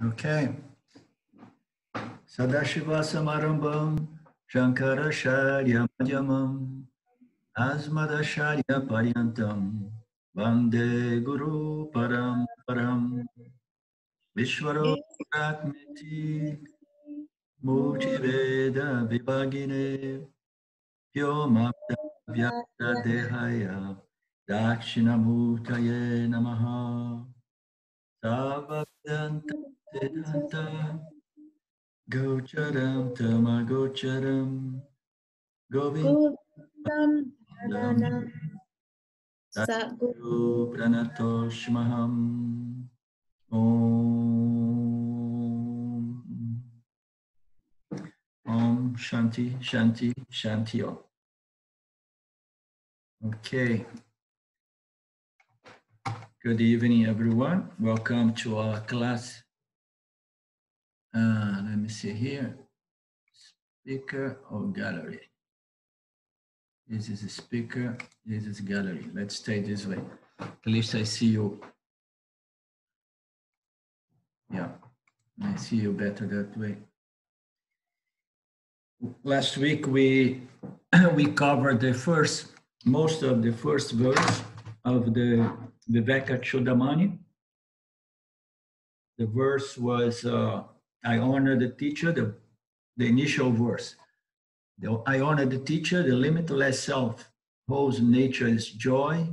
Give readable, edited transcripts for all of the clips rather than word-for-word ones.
Okay. Sadashiva Samarambam Shankaracharya Madhyamam Asmadacharya Paryantam Vande Guru Param Vishwaro Pratmiti Murti Veda Vibhagine Vyomabda Vyakta Dehaya Dakshinamurtaye Namaha Savadanta Vedanta Gocharam Tamagocharam Govindam Satguru Pranatoshmaham Om Shanti Shanti Shanti Om. Okay. Good evening, everyone. Welcome to our class. Let me see here. Speaker or gallery? This is a speaker. This is gallery. Let's stay this way. At least I see you. Yeah, I see you better that way. Last week we covered most of the first verse of the Vivekachudamani. The verse was I honor the teacher, the initial verse. I honor the teacher, the limitless self, whose nature is joy,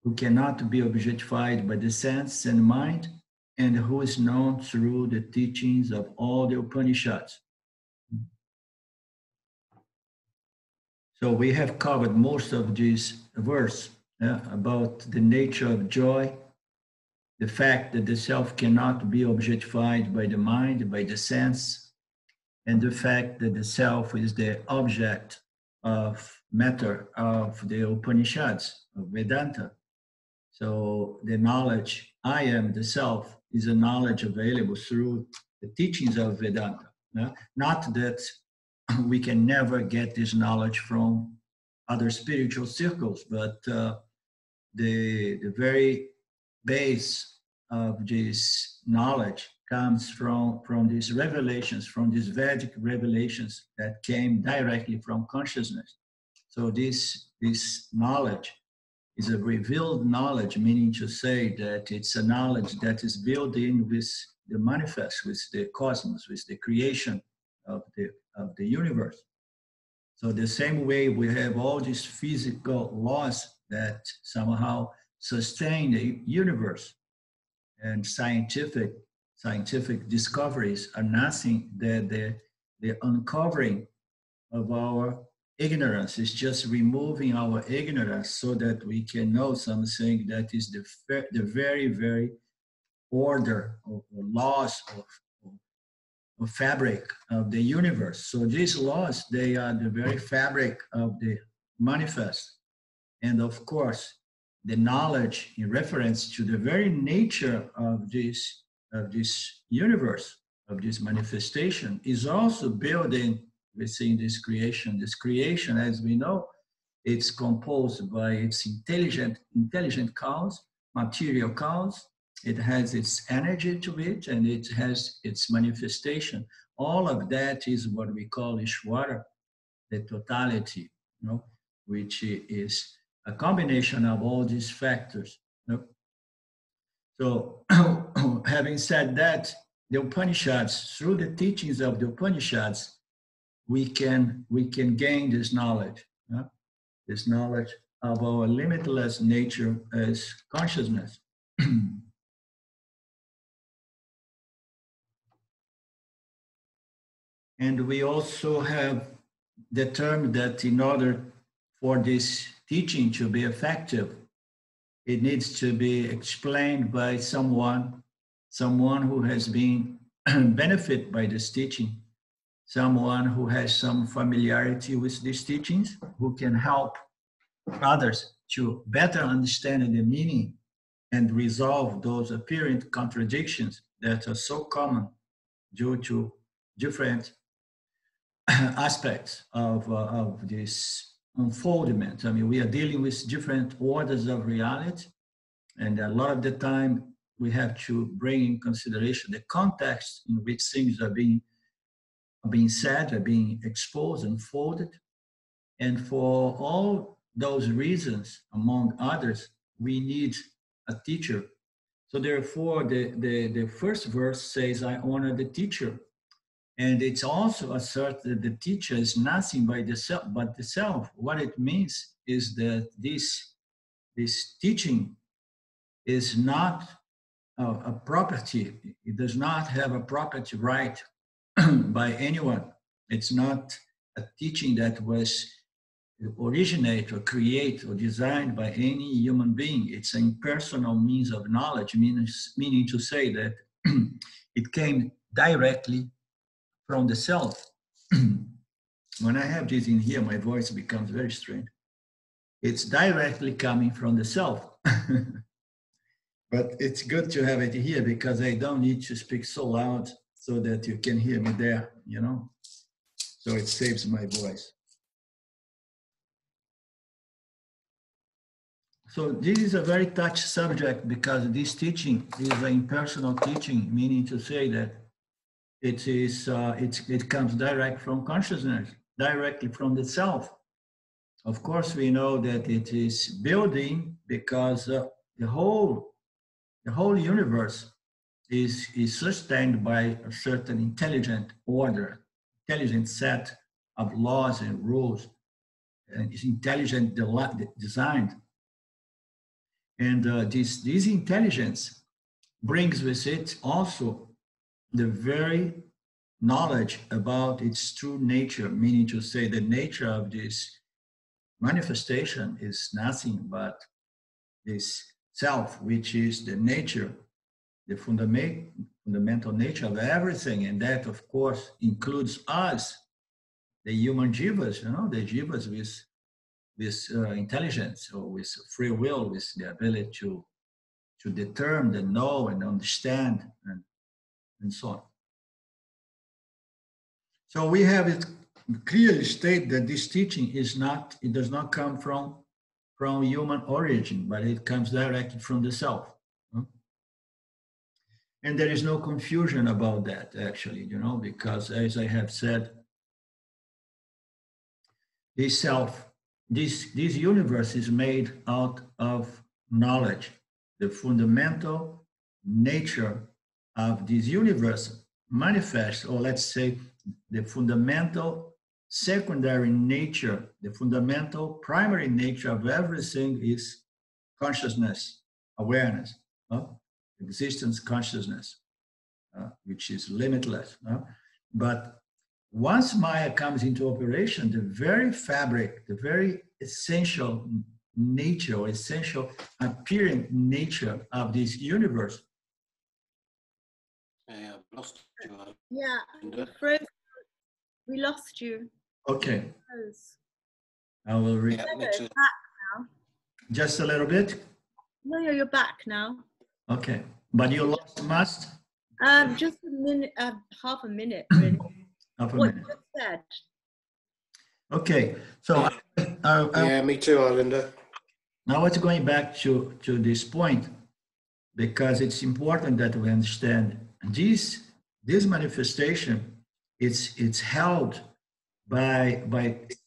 who cannot be objectified by the sense and mind, and who is known through the teachings of all the Upanishads. So we have covered most of this verse about the nature of joy, the fact that the self cannot be objectified by the mind, by the sense, and the fact that the self is the object of matter of the Upanishads, of Vedanta. So the knowledge, I am the self, is a knowledge available through the teachings of Vedanta. Not that we can never get this knowledge from other spiritual circles, but the very base of this knowledge comes from these revelations, from these Vedic revelations that came directly from consciousness. So this knowledge is a revealed knowledge, meaning to say that it's a knowledge that is built in with the manifest, with the cosmos, with the creation of the universe. So the same way we have all these physical laws that somehow sustain the universe, and scientific discoveries are nothing that the uncovering of our ignorance is just removing our ignorance so that we can know something that is the very, very order or laws of fabric of the universe. So these laws, they are the very fabric of the manifest. And of course, the knowledge in reference to the very nature of this universe, of this manifestation, is also building within this creation. This creation, as we know, it's composed by its intelligent cause, material cause. It has its energy to it, and it has its manifestation. All of that is what we call Ishvara, the totality, which is a combination of all these factors. So, having said that, the Upanishads, through the teachings of the Upanishads, we can gain this knowledge of our limitless nature as consciousness. And we also have determined that in order for this teaching to be effective, it needs to be explained by someone who has been benefited by this teaching, someone who has some familiarity with these teachings, who can help others to better understand the meaning and resolve those apparent contradictions that are so common due to different aspects of this unfoldment. I mean, we are dealing with different orders of reality, and a lot of the time we have to bring in consideration the context in which things are being said, are being exposed, unfolded. And for all those reasons, among others, we need a teacher. So therefore, the first verse says, I honor the teacher. And it's also asserted that the teacher is nothing but the self. What it means is that this teaching is not a property. It does not have a property right by anyone. It's not a teaching that was originated or created or designed by any human being. It's an impersonal means of knowledge, meaning to say that it came directly from the self. When I have this in here, my voice becomes very strange. It's directly coming from the self. But it's good to have it here because I don't need to speak so loud so that you can hear me there, you know? So it saves my voice. So this is a very touchy subject because this teaching is an impersonal teaching, meaning to say that it comes direct from consciousness, directly from the self. Of course, we know that it is building because the whole universe is sustained by a certain intelligent order, intelligent set of laws and rules, and it's intelligent designed. And this intelligence brings with it also the very knowledge about its true nature, meaning to say the nature of this manifestation is nothing but this self, which is the nature, the fundamental nature of everything. And that, of course, includes us, the human jivas, you know, the jivas with intelligence or with free will, with the ability to determine, know and understand and so on. So we have it clearly stated that this teaching does not come from human origin, but it comes directly from the self. And there is no confusion about that, actually, you know, because as I have said, this self, this universe is made out of knowledge. The fundamental nature of this universe manifests, or let's say the fundamental secondary nature, the fundamental primary nature of everything is consciousness, awareness, existence consciousness, which is limitless. But once Maya comes into operation, the very fabric, the very essential nature or essential appearing nature of this universe. I've lost you. Yeah, we lost you. Okay. I will read. Yeah, me too. Back now. Just a little bit? No, you're back now. Okay. But you lost must? Just a minute, half a minute, really. Half a What minute. you just said. Okay. So Yeah, me too, Arlinda. now it's going back to this point, because it's important that we understand this manifestation. It's held by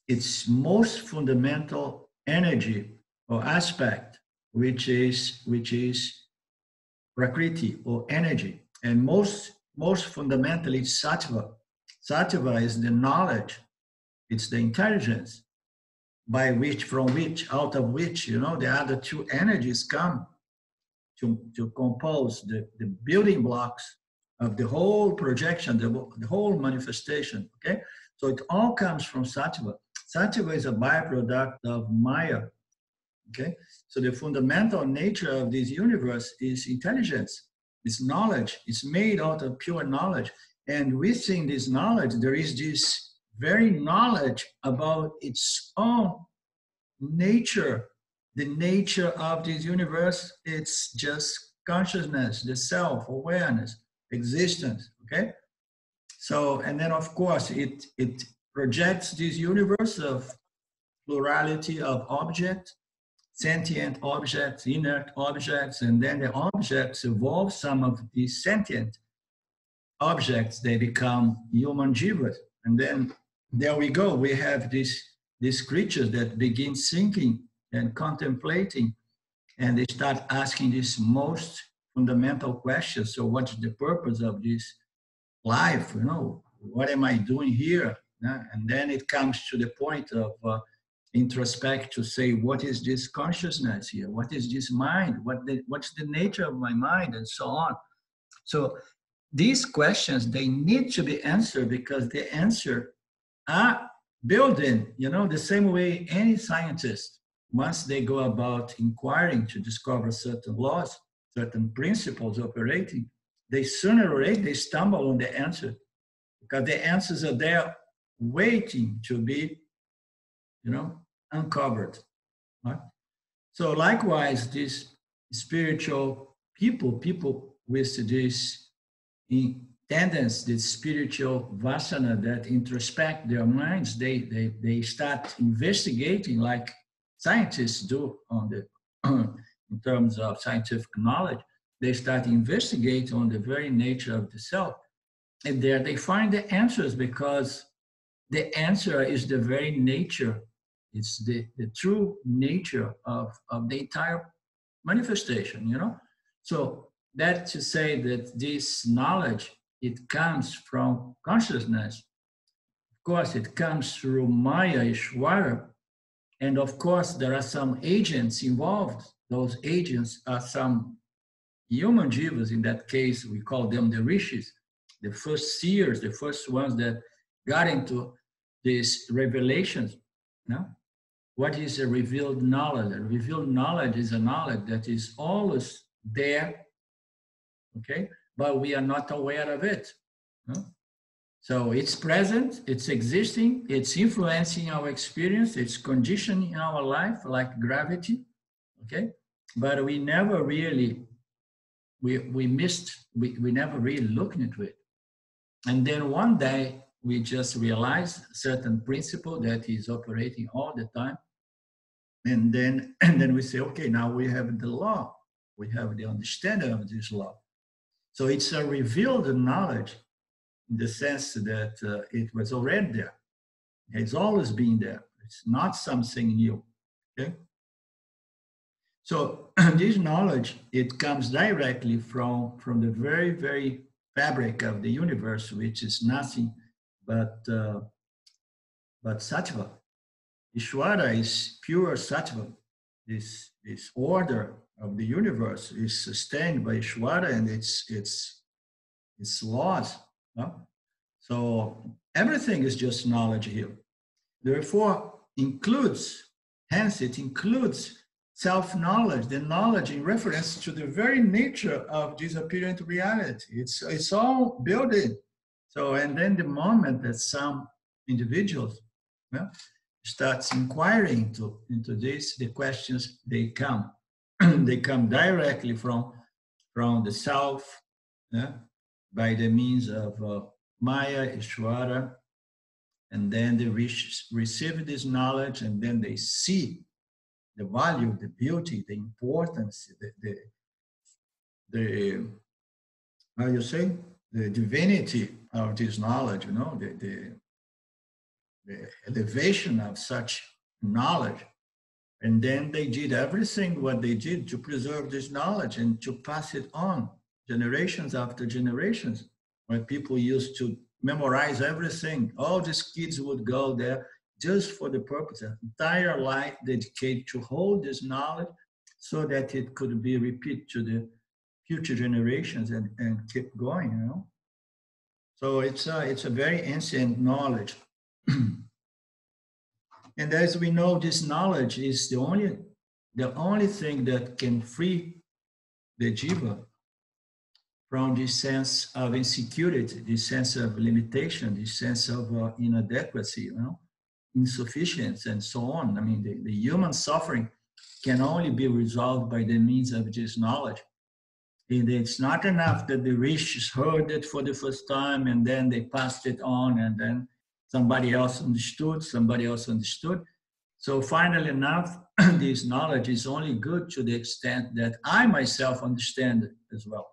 its most fundamental energy or aspect, which is prakriti or energy, and most fundamentally it's sattva. Sattva is the knowledge, it's the intelligence out of which, you know, the other two energies come to compose the building blocks of the whole projection, the whole manifestation, okay? So it all comes from sattva. Sattva is a byproduct of Maya, okay? So the fundamental nature of this universe is intelligence, it's knowledge, it's made out of pure knowledge. And within this knowledge, there is this very knowledge about its own nature. The nature of this universe, it's just consciousness, the self, awareness, existence, okay? So, and then of course, it projects this universe of plurality of objects, sentient objects, inert objects, and then the objects evolve some of these sentient objects, they become human jivas. And then there we go, we have these creatures that begin thinking and contemplating, and they start asking these most fundamental questions. So what's the purpose of this life? You know, what am I doing here? And then it comes to the point of introspect to say, what is this consciousness here? What is this mind? What's the nature of my mind? And so on. So these questions, they need to be answered, because the answer are built in, you know, the same way any scientist, once they go about inquiring to discover certain laws, certain principles operating, they sooner or later, they stumble on the answer, because the answers are there waiting to be, you know, uncovered. Right? So likewise, these spiritual people with this tendency, this spiritual vasana that introspect their minds, they start investigating like scientists do on the in terms of scientific knowledge. They start investigating on the very nature of the self. And there they find the answers, because the answer is the very nature, it's the true nature of the entire manifestation, you know? So that's to say that this knowledge, it comes from consciousness. Of course, it comes through Maya, Ishvara, and of course, there are some agents involved. Those agents are some human jivas. In that case, we call them the rishis, the first seers, the first ones that got into these revelations. No? What is a revealed knowledge? A revealed knowledge is a knowledge that is always there, okay? But we are not aware of it. No? So it's present, it's existing, it's influencing our experience, it's conditioning our life like gravity, okay? But we never really, we never really looked into it. And then one day, we just realized a certain principle that is operating all the time. And then we say, okay, now we have the law. We have the understanding of this law. So it's a revealed knowledge in the sense that it was already there. It's always been there. It's not something new, okay? So this knowledge, it comes directly from the very, very fabric of the universe, which is nothing but sattva. Ishvara is pure sattva. This order of the universe is sustained by Ishvara and its laws. No? So everything is just knowledge here. Therefore, hence it includes self-knowledge, the knowledge in reference to the very nature of this apparent reality. It's all built in. So, and then the moment that some individuals starts inquiring into this, the questions, they come. They come directly from the self, by the means of Maya, Ishvara, and then they receive this knowledge, and then they see the value, the beauty, the importance, the how you say, the divinity of this knowledge, you know, the elevation of such knowledge. And then they did everything what they did to preserve this knowledge and to pass it on generations after generations. When people used to memorize everything, all these kids would go there just for the purpose of entire life dedicated to hold this knowledge so that it could be repeated to the future generations and keep going, you know. So it's a very ancient knowledge. And as we know, this knowledge is the only thing that can free the jiva from this sense of insecurity, this sense of limitation, this sense of inadequacy, you know, insufficiency, and so on. I mean, the human suffering can only be resolved by the means of this knowledge. And it's not enough that the rishis heard it for the first time and then they passed it on and then somebody else understood. So finally enough, this knowledge is only good to the extent that I myself understand it as well.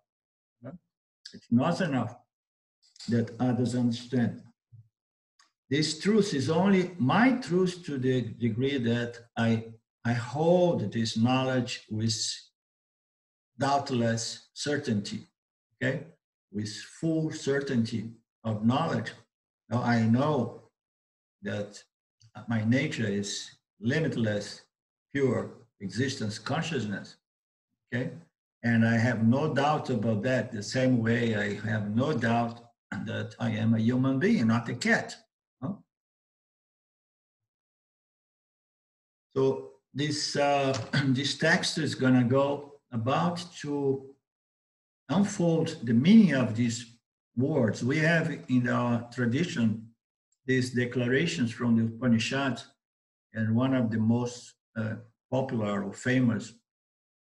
It's not enough that others understand. This truth is only my truth to the degree that I hold this knowledge with doubtless certainty, okay? With full certainty of knowledge. Now I know that my nature is limitless, pure existence consciousness, okay? And I have no doubt about that, the same way I have no doubt that I am a human being, not a cat. No? So this, this text is gonna go about to unfold the meaning of these words. We have in our tradition these declarations from the Upanishads, and one of the most popular or famous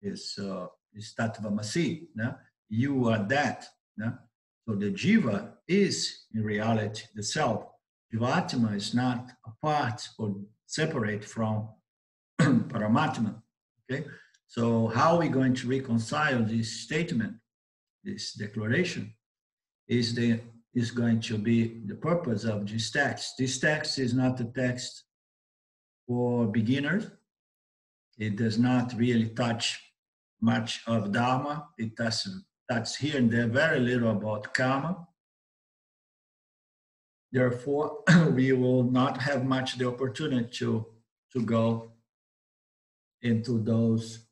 is Tattvamasi. No? You are that. No? So the jiva is in reality the self. Jivatma is not apart or separate from Paramatma. Okay? So how are we going to reconcile this statement, this declaration, is going to be the purpose of this text. This text is not a text for beginners. It does not really touch much of Dharma. It touches here and there very little about karma. Therefore, we will not have much the opportunity to go into those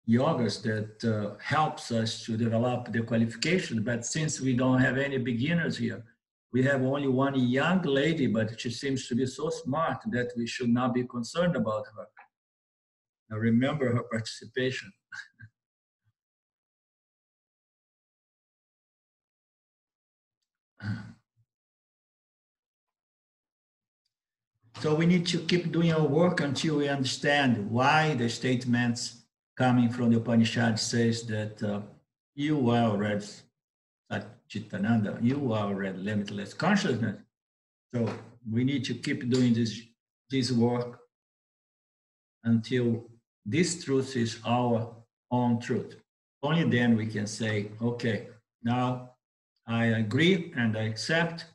yogas that helps us to develop the qualification. But since we don't have any beginners here, we have only one young lady, but she seems to be so smart that we should not be concerned about her. Now remember her participation. So we need to keep doing our work until we understand why the statements coming from the Upanishad says that you are already Satchitananda, you are already limitless consciousness. So we need to keep doing this work until this truth is our own truth. Only then we can say, okay, now I agree and I accept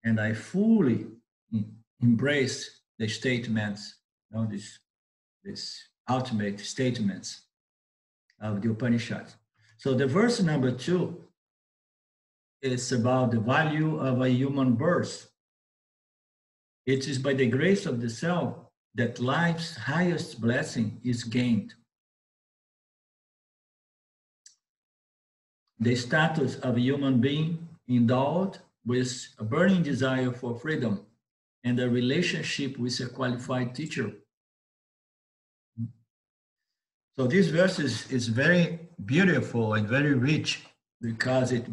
and I fully embrace the statements, you know, this ultimate statements of the Upanishads. So the verse number 2 is about the value of a human birth. It is by the grace of the self that life's highest blessing is gained. The status of a human being endowed with a burning desire for freedom and a relationship with a qualified teacher. So this verse is very beautiful and very rich because it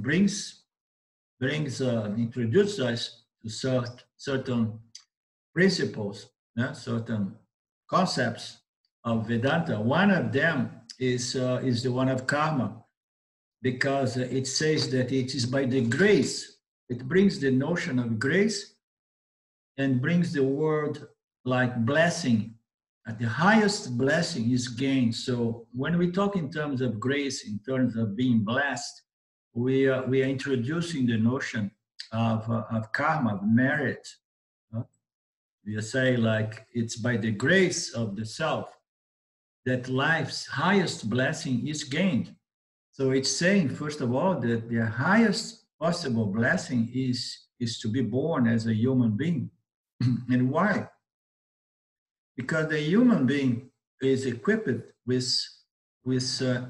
introduces us to certain principles, certain concepts of Vedanta. One of them is the one of karma, because it says that it is by the grace. It brings the notion of grace and brings the word like blessing. The highest blessing is gained. So when we talk in terms of grace, in terms of being blessed, we are introducing the notion of karma, of merit. We say like it's by the grace of the self that life's highest blessing is gained. So it's saying, first of all, that the highest possible blessing is to be born as a human being. And why? Because the human being is equipped with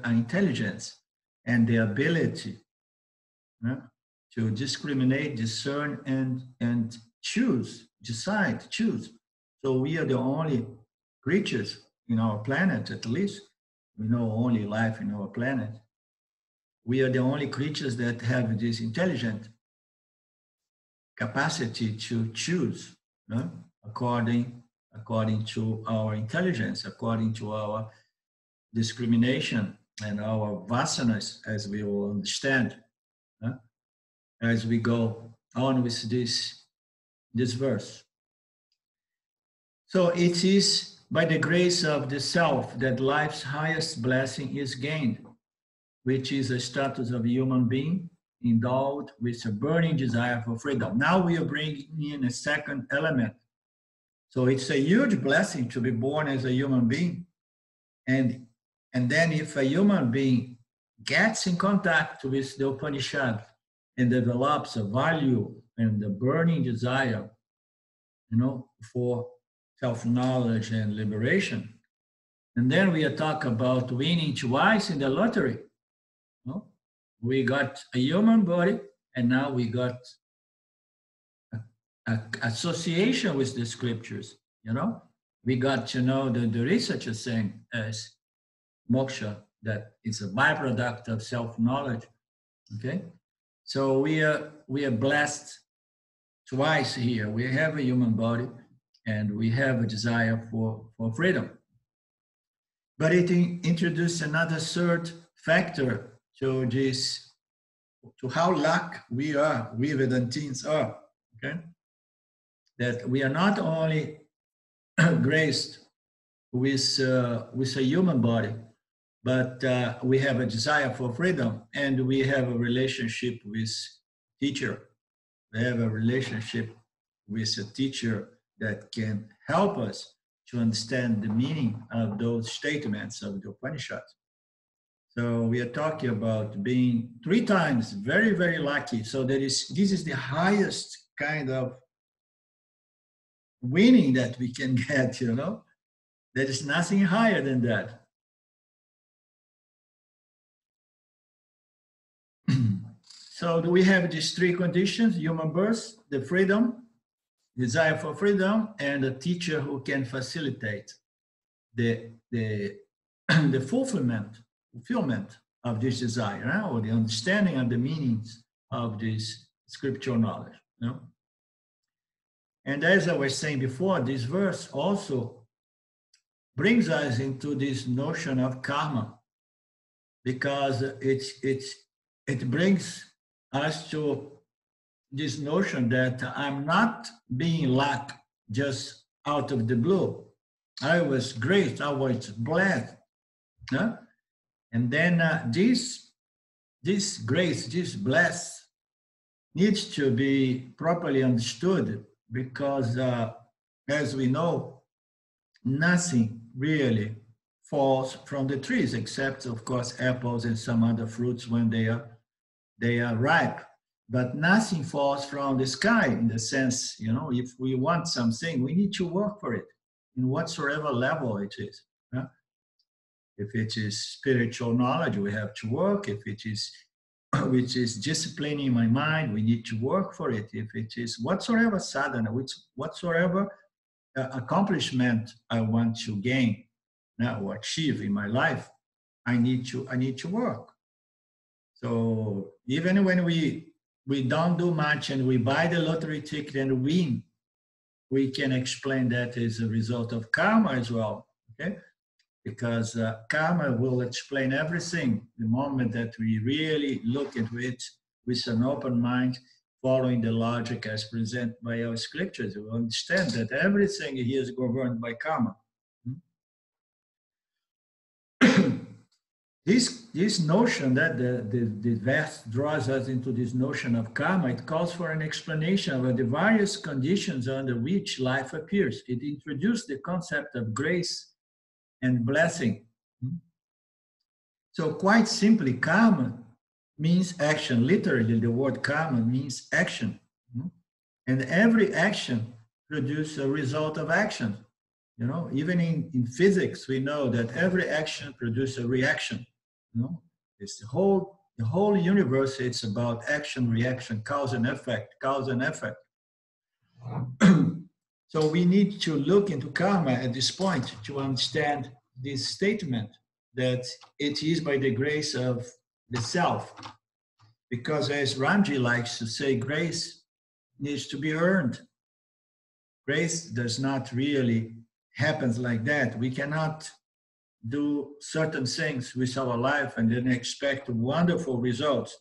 intelligence and the ability to discriminate, discern, and choose, decide, choose. So we are the only creatures in our planet, at least. We know only life in our planet. We are the only creatures that have this intelligent capacity to choose, according to our intelligence, according to our discrimination and our vasanas, as we will understand, as we go on with this verse. So it is by the grace of the self that life's highest blessing is gained, which is a status of a human being endowed with a burning desire for freedom. Now we are bringing in a second element. So it's a huge blessing to be born as a human being. And then if a human being gets in contact with the Upanishads and develops a value and a burning desire, for self-knowledge and liberation, and then we are talking about winning twice in the lottery. We got a human body, and now we got a association with the scriptures. We got the research is saying as moksha, that it's a byproduct of self-knowledge. Okay, so we are blessed twice here. We have a human body, and we have a desire for freedom. But it introduced another third factor to this, to how lucky we Vedantins are. Okay, that we are not only graced with a human body, but we have a desire for freedom, and we have a relationship with teacher. We have a relationship with a teacher that can help us to understand the meaning of those statements of the Upanishads. So we are talking about being 3 times very, very lucky. So this is the highest kind of winning that we can get, There is nothing higher than that. So we have these 3 conditions: human birth, the freedom, desire for freedom, and a teacher who can facilitate the fulfillment of this desire, or the understanding of the meanings of this scriptural knowledge. And as I was saying before, this verse also brings us into this notion of karma, because it brings us to this notion that I'm not being lucky just out of the blue. I was great, I was blessed. And then this grace, this bless, needs to be properly understood, because as we know, nothing really falls from the trees, except of course apples and some other fruits when they are ripe. But nothing falls from the sky, in the sense, if we want something, we need to work for it in whatsoever level it is. If it is spiritual knowledge, we have to work. If it is which is disciplining my mind, we need to work for it. If it is whatsoever sadhana, whatsoever accomplishment I want to gain or achieve in my life, I need to work. So even when we don't do much and we buy the lottery ticket and win, we can explain that as a result of karma as well. Okay, because karma will explain everything the moment that we really look into it with an open mind, following the logic as presented by our scriptures. We understand that everything here is governed by karma. This notion that the verse draws us into this notion of karma, it calls for an explanation of the various conditions under which life appears. It introduced the concept of grace and blessing. So quite simply, karma means action. Literally, the word karma means action. And every action produces a result of action. Even in physics, we know that every action produces a reaction. It's the whole universe. It's about action, reaction, cause and effect, cause and effect. So we need to look into karma at this point to understand this statement that it is by the grace of the self. Because as Ramji likes to say, grace needs to be earned. Grace does not really happen like that. We cannot do certain things with our life and then expect wonderful results.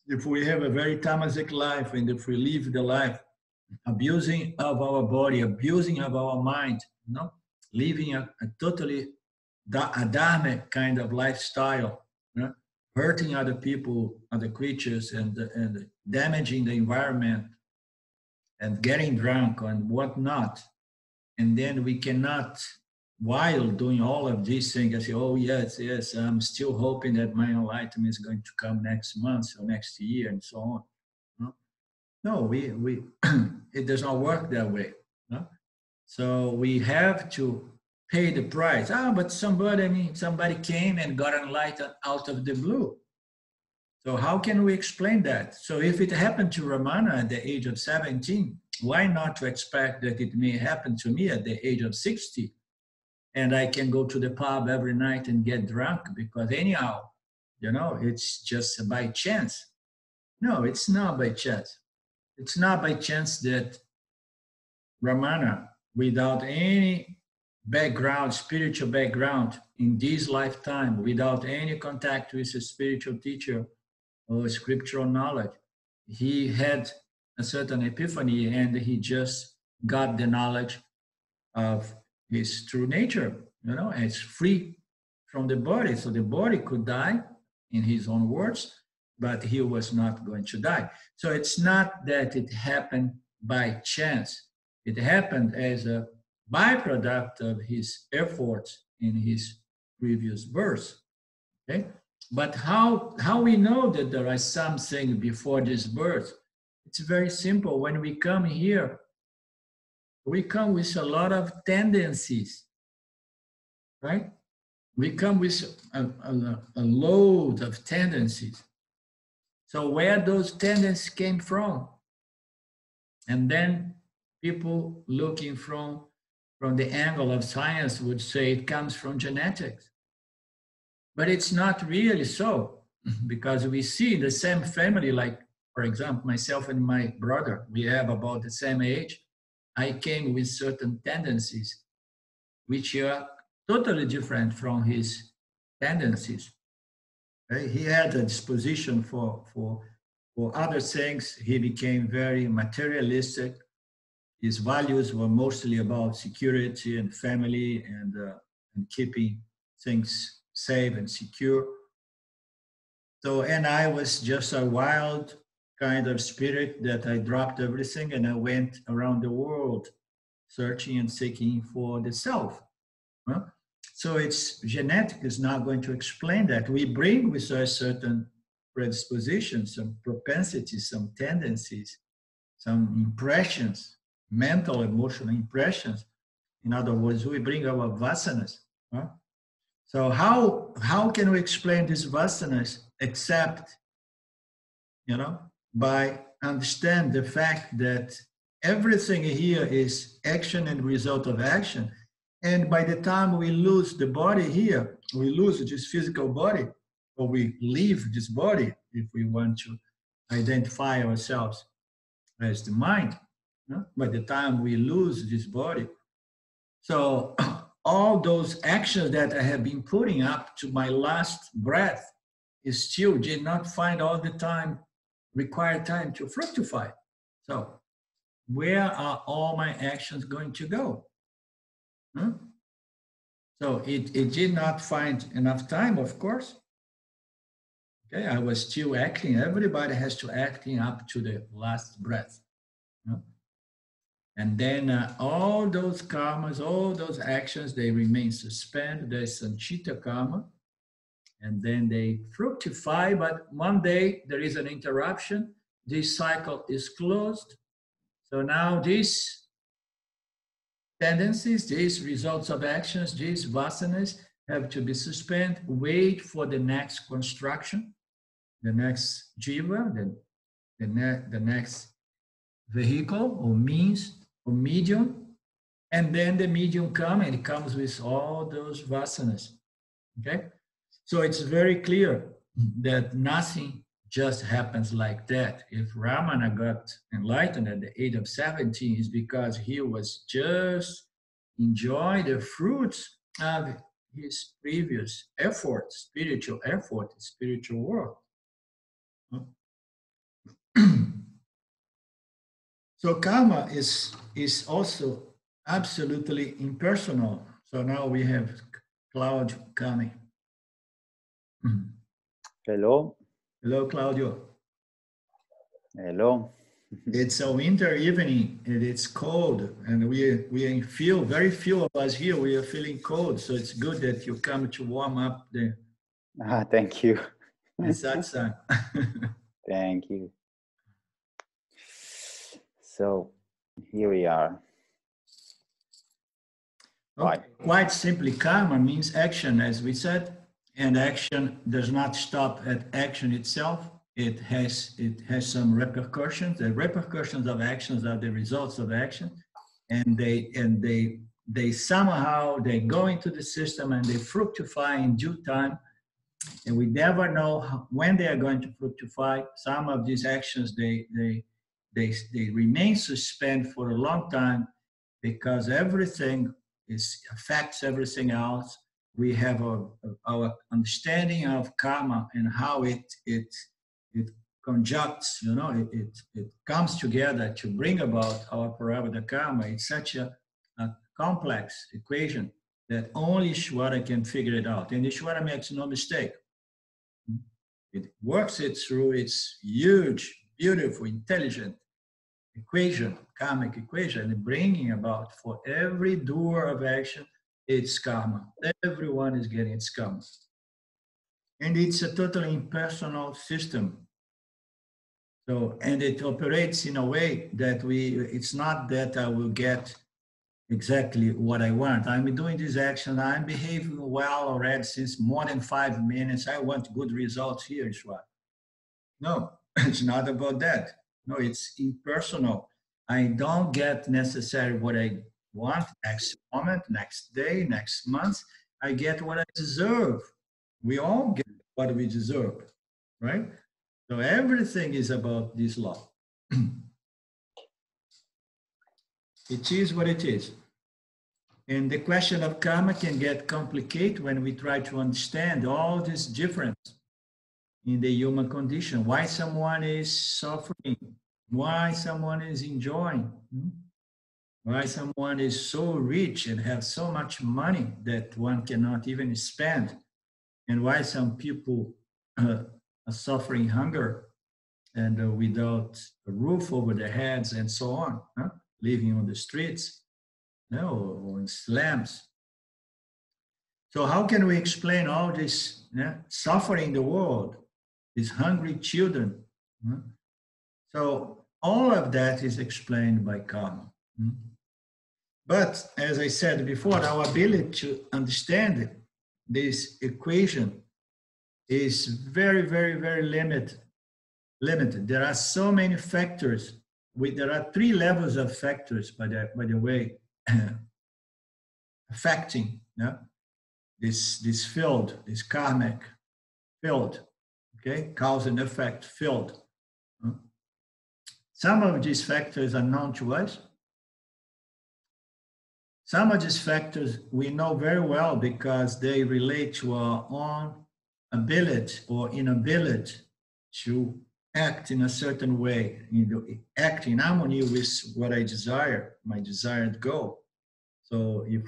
If we have a very tamasic life, and if we live the life abusing of our body, abusing of our mind, living a totally Adamic kind of lifestyle, you know, hurting other people, other creatures, and damaging the environment, and getting drunk and whatnot. And then we cannot, while doing all of these things, I say, oh, yes, yes, I'm still hoping that my enlightenment is going to come next month or next year and so on. No, we it does not work that way. No? So we have to pay the price. But somebody came and got enlightened out of the blue. So how can we explain that? So if it happened to Ramana at the age of 17, why not to expect that it may happen to me at the age of 60? And I can go to the pub every night and get drunk because anyhow, it's just by chance. No, it's not by chance. It's not by chance that Ramana, without any background, spiritual background in this lifetime, without any contact with a spiritual teacher or scriptural knowledge, he had a certain epiphany and he just got the knowledge of his true nature, and it's free from the body. So the body could die, in his own words, but he was not going to die. So it's not that it happened by chance. It happened as a byproduct of his efforts in his previous birth. Okay? But how we know that there is something before this birth? It's very simple. When we come here, we come with a lot of tendencies, right? We come with a load of tendencies. So where those tendencies came from? And then people looking from the angle of science would say it comes from genetics. But it's not really so, because we see the same family, like, for example, myself and my brother, we have about the same age. I came with certain tendencies, which are totally different from his tendencies. Right? He had a disposition for other things. He became very materialistic. His values were mostly about security and family and keeping things safe and secure. So, and I was just a wild kind of spirit that I dropped everything and I went around the world searching and seeking for the self. Huh? So it's genetic is not going to explain that. We bring with us certain predispositions, some propensities, some tendencies, some impressions, mental, emotional impressions. In other words, we bring our vasanas. Huh? So how can we explain these vasanas except, by understand the fact that everything here is action and result of action. And by the time we lose the body here, we lose this physical body, or we leave this body, if we want to identify ourselves as the mind, by the time we lose this body. So all those actions that I have been putting up to my last breath is still did not find all the time, required time to fructify. So where are all my actions going to go? So it did not find enough time, of course. Okay, I was still acting. Everybody has to acting up to the last breath. And then all those karmas, all those actions, they remain suspended. There's sanchita karma. And then they fructify, but one day there is an interruption. This cycle is closed. So now these tendencies, these results of actions, these vasanas have to be suspended, wait for the next construction, the next jiva, the next vehicle or means or medium, and then the medium comes and it comes with all those vasanas. Okay? So it's very clear that nothing just happens like that. If Ramana got enlightened at the age of 17, it's because he was just enjoying the fruits of his previous effort, spiritual world. So karma is also absolutely impersonal. So now we have Claudio coming. Hello. Hello, Claudio. Hello. It's a winter evening and it's cold, and we feel, very few of us here, we are feeling cold. So it's good that you come to warm up the Thank you. satsang. Thank you. So here we are. Okay. Quite simply, karma means action, as we said, and action does not stop at action itself. It has some repercussions. The repercussions of actions are the results of action, and they somehow they go into the system and they fructify in due time, and we never know when they are going to fructify. Some of these actions they remain suspended for a long time because everything affects everything else. We have our understanding of karma and how it conjuncts, it comes together to bring about our prarabdha karma. It's such a complex equation that only Ishvara can figure it out. And Ishvara makes no mistake. It works it through its huge, beautiful, intelligent equation, karmic equation, and bringing about for every doer of action, its karma. Everyone is getting its karma. And it's a totally impersonal system. So, and it operates in a way that it's not that I will get exactly what I want. I'm doing this action, I'm behaving well already since more than 5 minutes. I want good results here, Ishwar. No, it's not about that. No, it's impersonal. I don't get necessarily what I want next moment, next day, next month. I get what I deserve. We all get what we deserve, right? So everything is about this law. It is what it is. And the question of karma can get complicated when we try to understand all this difference in the human condition. Why someone is suffering, why someone is enjoying, why someone is so rich and has so much money that one cannot even spend, and why some people are suffering hunger and without a roof over their heads and so on, living on the streets, or in slums. So how can we explain all this suffering in the world, these hungry children? So all of that is explained by karma. But as I said before, our ability to understand this equation is very, very, very limited. There are so many factors. There are 3 levels of factors, by the way, affecting this field, this karmic field, okay, cause and effect field. Some of these factors are known to us. Some of these factors we know very well because they relate to our own ability or inability to act in a certain way, act in harmony with what I desire, my desired goal. So if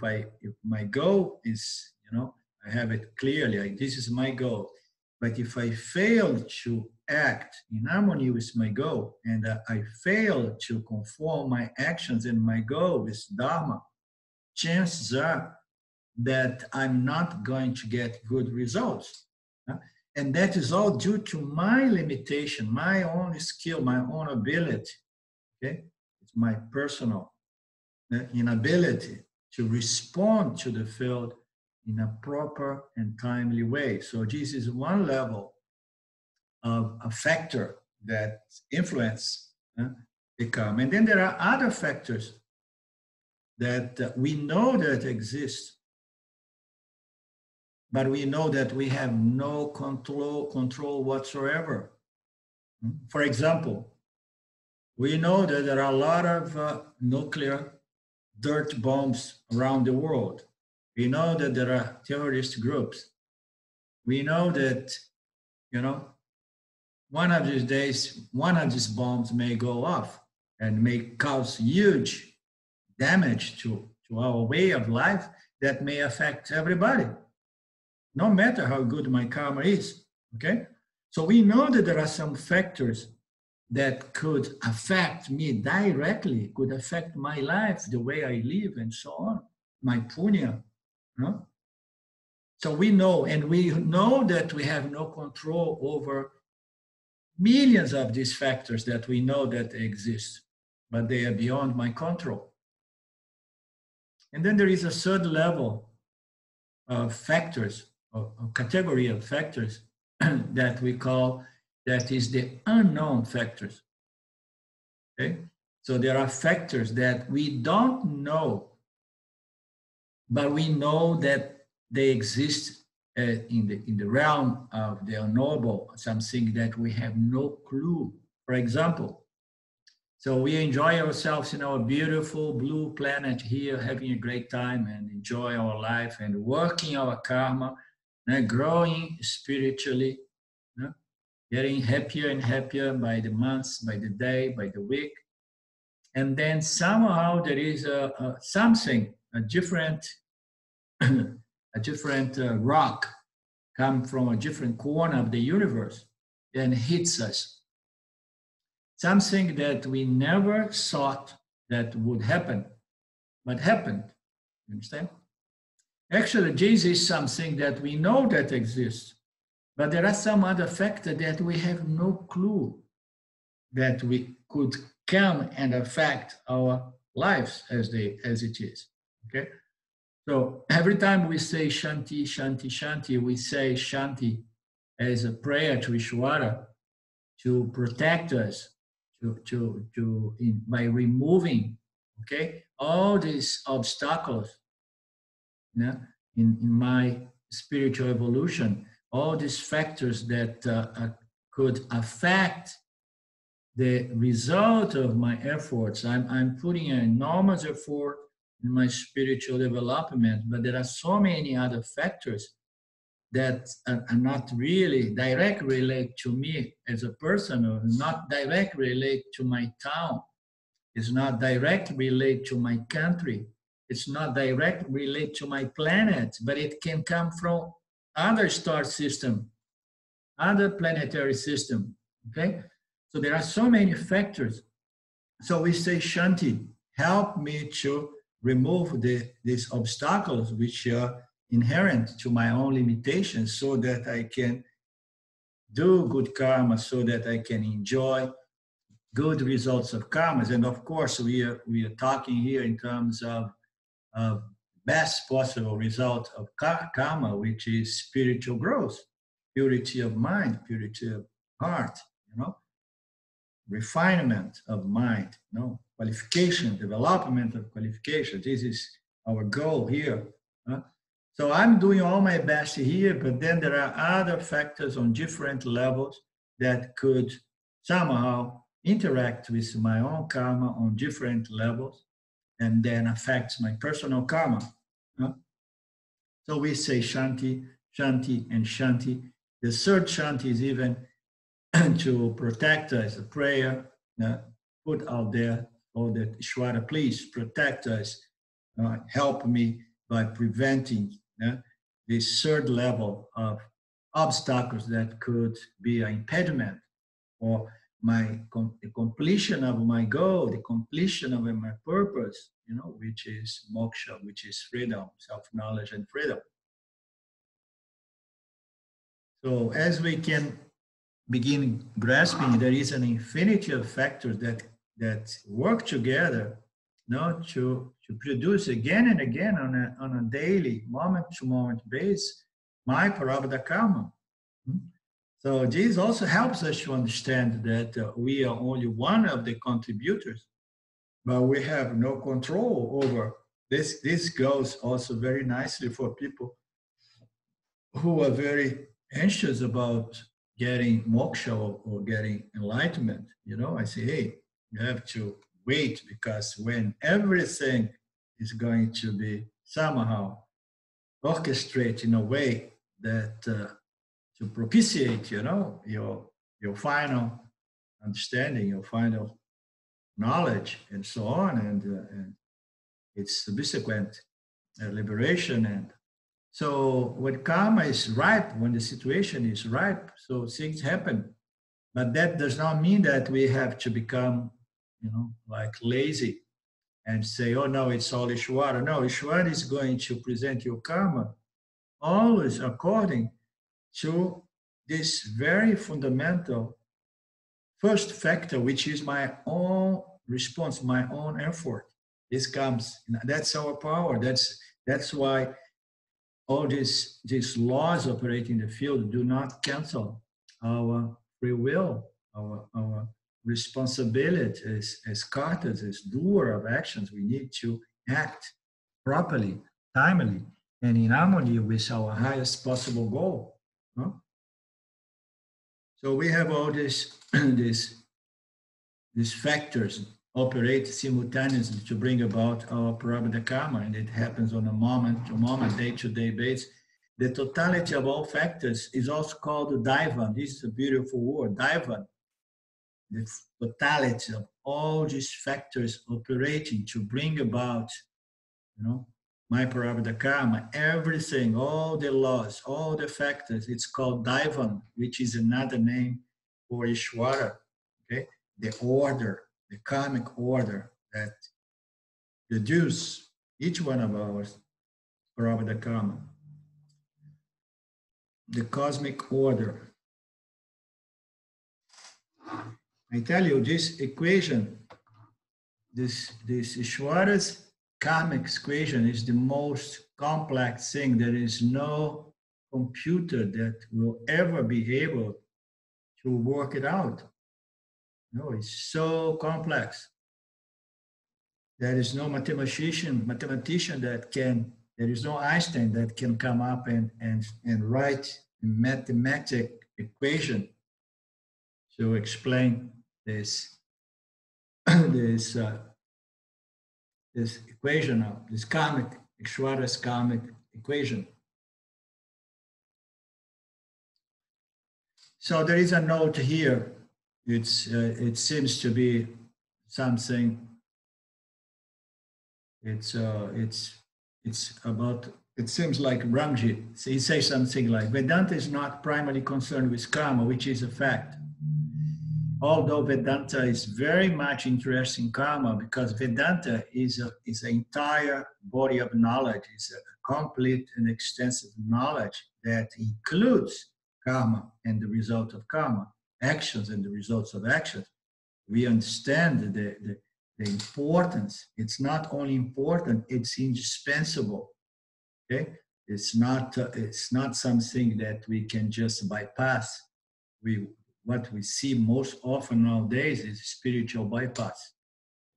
my goal is, I have it clearly, like this is my goal. But if I fail to act in harmony with my goal, and I fail to conform my actions and my goal with Dharma, chances are that I'm not going to get good results. And that is all due to my limitation, my own skill, my own ability. Okay? It's my personal inability to respond to the field in a proper and timely way. So this is one level of a factor that influence the karma. And then there are other factors that we know that exist, but we know that we have no control whatsoever. For example, we know that there are a lot of nuclear dirt bombs around the world. We know that there are terrorist groups. We know that, one of these days, one of these bombs may go off and may cause huge damage to our way of life that may affect everybody, no matter how good my karma is, okay? So we know that there are some factors that could affect me directly, could affect my life, the way I live and so on, my punya, you know? So we know, and we know that we have no control over millions of these factors that we know that exist, but they are beyond my control. And then there is a third level of factors, or category of factors that we call, that is the unknown factors. Okay? So there are factors that we don't know, but we know that they exist in the realm of the unknowable, something that we have no clue. For example, so we enjoy ourselves in our beautiful blue planet here, having a great time and enjoy our life and working our karma, growing spiritually, getting happier and happier by the months, by the day, by the week. And then somehow there is something, a different rock come from a different corner of the universe and hits us. Something that we never thought that would happen, but happened. You understand? Actually, this is something that we know that exists, but there are some other factors that we have no clue that we could come and affect our lives as it is. Okay? So every time we say Shanti, Shanti, Shanti, we say Shanti as a prayer to Ishvara to protect us, by removing, okay, all these obstacles, in my spiritual evolution, all these factors that could affect the result of my efforts. I'm putting an enormous effort in my spiritual development, but there are so many other factors that are not really directly related to me as a person, or not directly related to my town. It's not directly related to my country. It's not directly related to my planet, but it can come from other star system, other planetary system, okay? So there are so many factors. So we say, Shanti, help me to remove these obstacles which are inherent to my own limitations, so that I can do good karma, so that I can enjoy good results of karmas. And of course, we are talking here in terms of best possible result of karma, which is spiritual growth, purity of mind, purity of heart, refinement of mind, qualification, development of qualification. This is our goal here. So I'm doing all my best here, but then there are other factors on different levels that could somehow interact with my own karma on different levels, and then affects my personal karma. So we say Shanti, Shanti, and Shanti. The third Shanti is even to protect us, a prayer put out there, oh, that Ishvara, please protect us, help me by preventing this third level of obstacles that could be an impediment for the completion of my goal, the completion of my purpose, which is moksha, which is freedom, self-knowledge and freedom. So as we can begin grasping, there is an infinity of factors that work together, to produce again and again on a daily, moment-to-moment basis, my prarabdha karma. So this also helps us to understand that we are only one of the contributors, but we have no control over this. This goes also very nicely for people who are very anxious about getting moksha or getting enlightenment. I say, hey, you have to wait, because when everything is going to be somehow orchestrated in a way that to propitiate, your final understanding, your final knowledge, and so on, and its subsequent liberation. And so when karma is ripe, when the situation is ripe, so things happen. But that does not mean that we have to become, like lazy and say, oh no, it's all Ishwara. No, Ishwara is going to present your karma always according to this very fundamental first factor, which is my own response, my own effort. This comes, that's our power. That's why all these laws operating in the field do not cancel our free will, our responsibility as carters, as doer of actions. We need to act properly, timely, and in harmony with our highest possible goal. No? So we have all these factors operate simultaneously to bring about our prarabdha karma, and it happens on a moment-to-moment, day-to-day basis. The totality of all factors is also called the daivan. This is a beautiful word, daivan. The totality of all these factors operating to bring about, my prarabdha karma, everything, all the laws, all the factors, it's called daivan, which is another name for Ishwara, okay? The order, the karmic order that deduce each one of our prarabdha karma. The cosmic order. I tell you, this equation, this Ishwara's karmic equation is the most complex thing. There is no computer that will ever be able to work it out. No, it's so complex. There is no mathematician that can, there is no Einstein that can come up and write a mathematic equation to explain this equation of this karmic, Ishwara's karmic equation. So there is a note here. It seems to be something. It's about. It seems like Ramji. He says something like Vedanta is not primarily concerned with karma, which is a fact. Although Vedanta is very much interested in karma, because Vedanta is an entire body of knowledge, is a complete and extensive knowledge that includes karma and the result of karma, actions and the results of actions. We understand the importance. It's not only important, it's indispensable. Okay, it's not something that we can just bypass. What we see most often nowadays is spiritual bypass.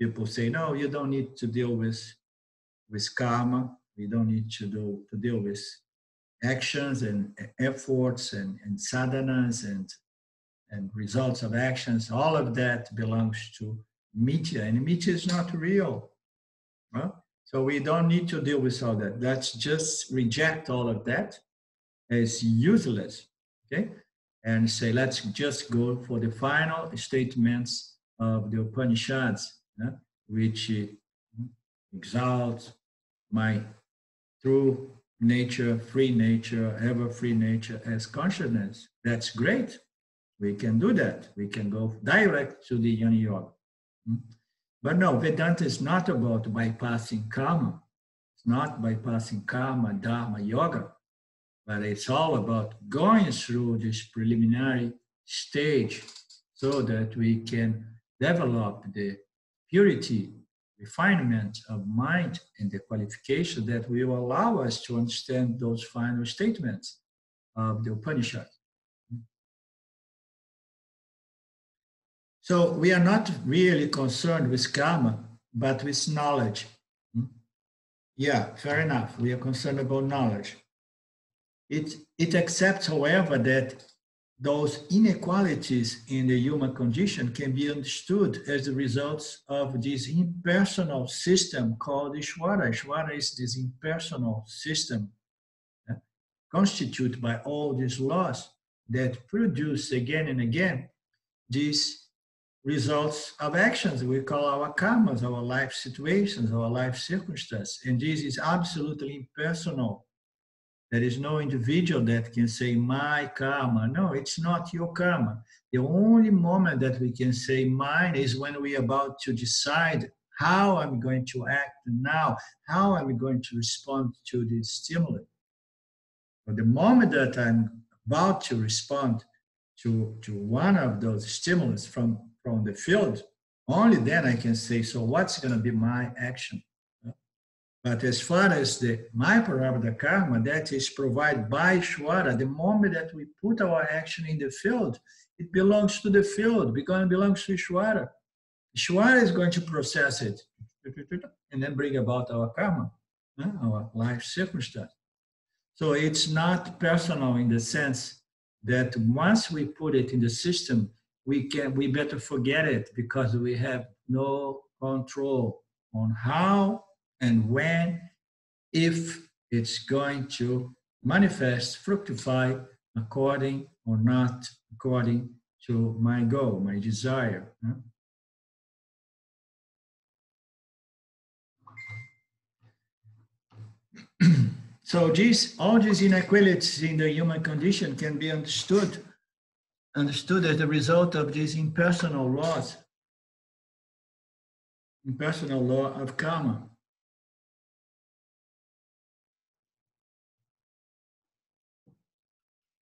People say, no, you don't need to deal with karma. We don't need to deal with actions and efforts and sadhanas and results of actions. All of that belongs to mithya, and mithya is not real. Right? So we don't need to deal with all that. Let's just reject all of that as useless. Okay? And say, let's just go for the final statements of the Upanishads, which exalt my true nature, free nature, ever free nature as consciousness. That's great. We can do that. We can go direct to the Jnana Yoga. But no, Vedanta is not about bypassing karma. It's not bypassing karma, dharma, yoga. But it's all about going through this preliminary stage so that we can develop the purity, refinement of mind and the qualification that will allow us to understand those final statements of the Upanishad. So we are not really concerned with karma, but with knowledge. Yeah, fair enough. We are concerned about knowledge. It accepts, however, that those inequalities in the human condition can be understood as the results of this impersonal system called Ishwara. Ishwara is this impersonal system constituted by all these laws that produce again and again this results of actions we call our karmas, our life situations, our life circumstances. And this is absolutely impersonal. There is no individual that can say, my karma. No, it's not your karma. The only moment that we can say mine is when we're about to decide how I'm going to act now, how I'm going to respond to this stimulus. But the moment that I'm about to respond to one of those stimulus from the field, only then I can say, so what's going to be my action? But as far as my prarabdha karma, that is provided by Ishvara, the moment that we put our action in the field, it belongs to the field, because it belongs to Ishvara. Ishvara is going to process it and then bring about our karma, our life circumstance. So it's not personal in the sense that once we put it in the system, we better forget it because we have no control on how and when, if it's going to manifest, fructify according or not according to my goal, my desire. So all these inequalities in the human condition can be understood as the result of these impersonal laws, impersonal law of karma.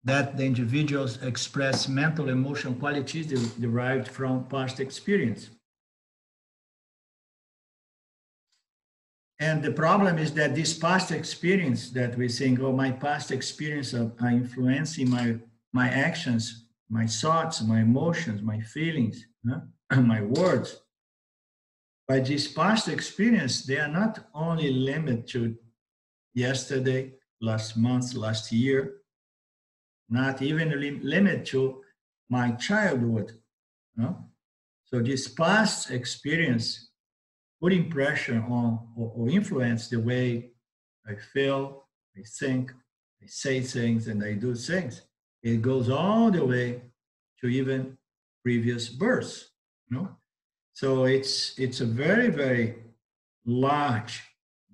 That the individuals express mental, emotional qualities derived from past experience. And the problem is that this past experience that we think, oh, my past experience are influencing my actions, my thoughts, my emotions, my feelings, my words. By this past experience, they are not only limited to yesterday, last month, last year, not even limited to my childhood. So this past experience putting pressure on or influence the way I feel, I think, I say things, and I do things. It goes all the way to even previous births. So it's a very, very large,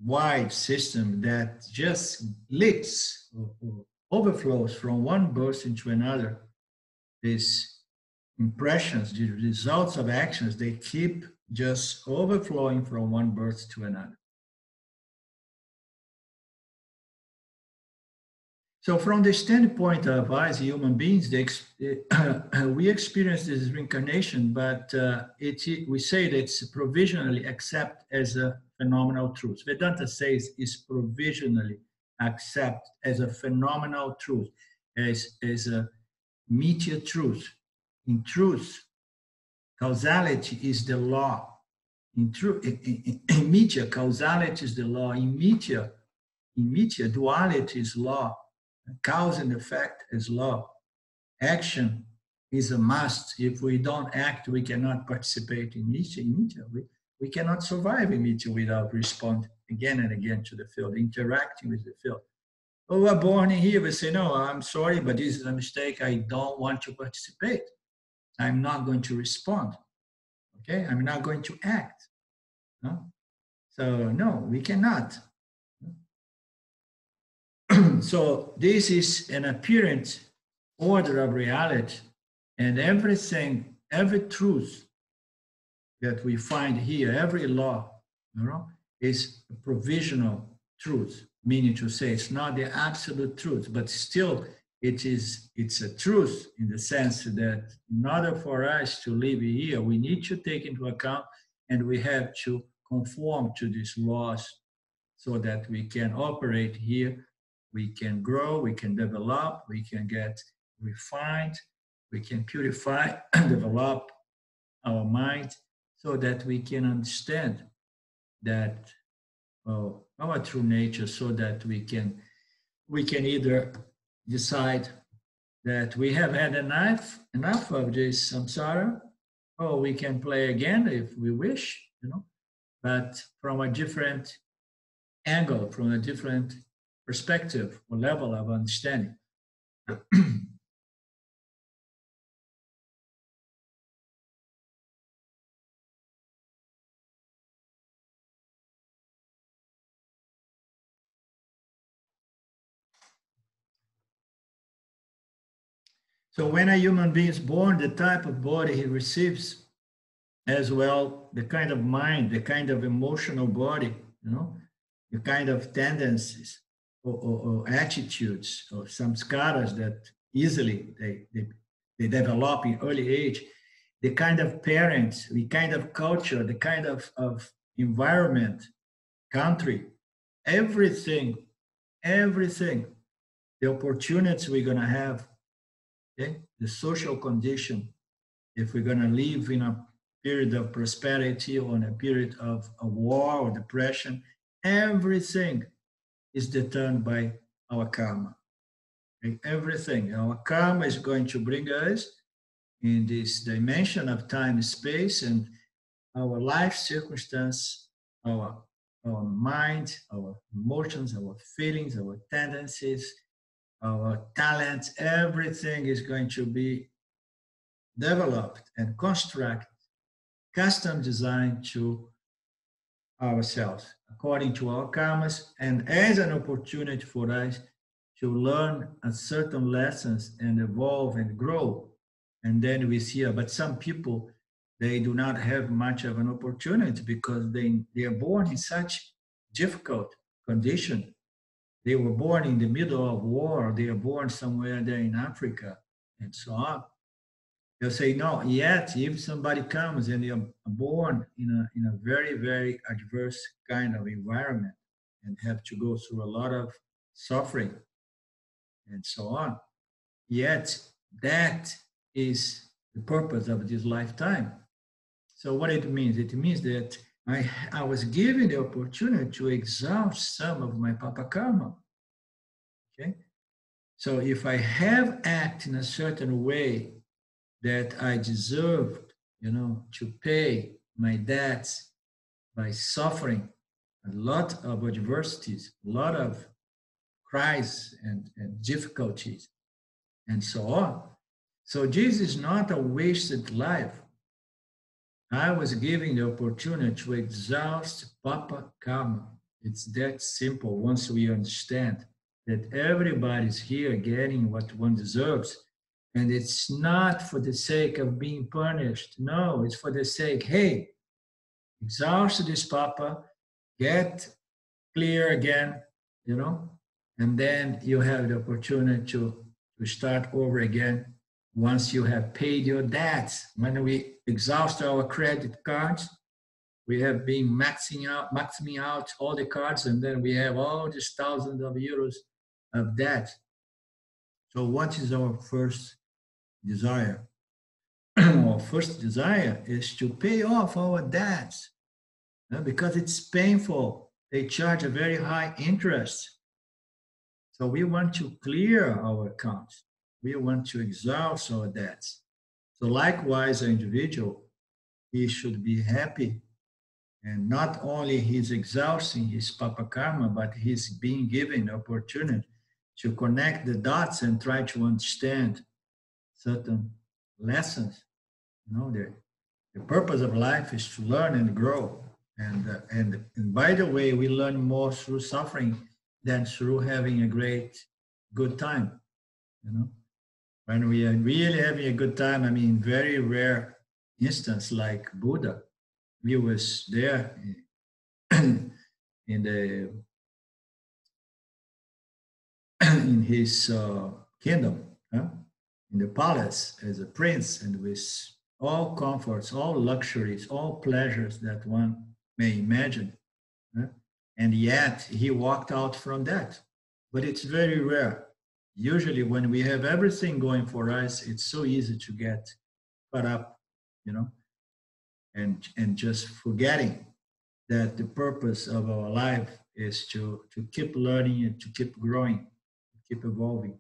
wide system that just leaks or overflows from one birth into another. These impressions, the results of actions, they keep just overflowing from one birth to another. So from the standpoint of us human beings, we experience this reincarnation, but we say that it's provisionally accepted as a phenomenal truth. Vedanta says it's provisionally accepted as a phenomenal truth, as a meteor truth. In truth, causality is the law. In meteor, causality is the law. In meteor, duality is law. Cause and effect is law. Action is a must. If we don't act, we cannot participate in meteor. We cannot survive in meteor without responding again and again to the field, interacting with the field. Oh, we're born in here, we say, no, I'm sorry, but this is a mistake. I don't want to participate. I'm not going to respond. Okay, I'm not going to act. No? So no, we cannot. So this is an apparent order of reality, and everything, every truth that we find here, every law, is a provisional truth, meaning to say it's not the absolute truth, but still it's a truth in the sense that in order for us to live here, we need to take into account and we have to conform to these laws so that we can operate here, we can grow, we can develop, we can get refined, we can purify, develop our mind so that we can understand that our true nature, so that we can either decide that we have had enough of this samsara, or we can play again if we wish, but from a different angle, from a different perspective or level of understanding. So when a human being is born, the type of body he receives, as well, the kind of mind, the kind of emotional body, the kind of tendencies or attitudes or samskaras that easily they develop in early age, the kind of parents, the kind of culture, the kind of environment, country, everything, the opportunities we're going to have, okay? The social condition, if we're going to live in a period of prosperity or in a period of a war or depression, everything is determined by our karma. Okay? Everything. Our karma is going to bring us in this dimension of time and space, and our life circumstance, our mind, our emotions, our feelings, our tendencies, our talents, everything is going to be developed and constructed, custom designed to ourselves, according to our karmas, and as an opportunity for us to learn a certain lessons and evolve and grow. And then we see, but some people, they do not have much of an opportunity because they are born in such difficult condition. They were born in the middle of war. They are born somewhere there in Africa and so on. They'll say, no, yet if somebody comes and you're born in a very, very adverse kind of environment and have to go through a lot of suffering and so on, yet that is the purpose of this lifetime. So what it means? It means that I was given the opportunity to exhaust some of my papa karma. Okay? So if I have acted in a certain way that I deserved, to pay my debts by suffering a lot of adversities, a lot of cries and difficulties, and so on. So this is not a wasted life. I was given the opportunity to exhaust papa karma. It's that simple once we understand that everybody's here getting what one deserves. And it's not for the sake of being punished. No, it's for the sake, hey, exhaust this papa, get clear again, and then you have the opportunity to start over again once you have paid your debts. When we exhaust our credit cards, we have been maxing out all the cards, and then we have all these thousands of euros of debt. So what is our first desire? Our first desire is to pay off our debts, because it's painful. They charge a very high interest. So we want to clear our accounts. We want to exhaust our debts. So likewise, an individual, he should be happy. And not only he's exhausting his papa karma, but he's being given the opportunity to connect the dots and try to understand certain lessons. The purpose of life is to learn and grow. And by the way, we learn more through suffering than through having a good time. When we are really having a good time, very rare instance like Buddha. He was there in his kingdom, in the palace as a prince, and with all comforts, all luxuries, all pleasures that one may imagine. And yet he walked out from that. But it's very rare. Usually when we have everything going for us, it's so easy to get caught up, and just forgetting that the purpose of our life is to keep learning and to keep growing, to keep evolving.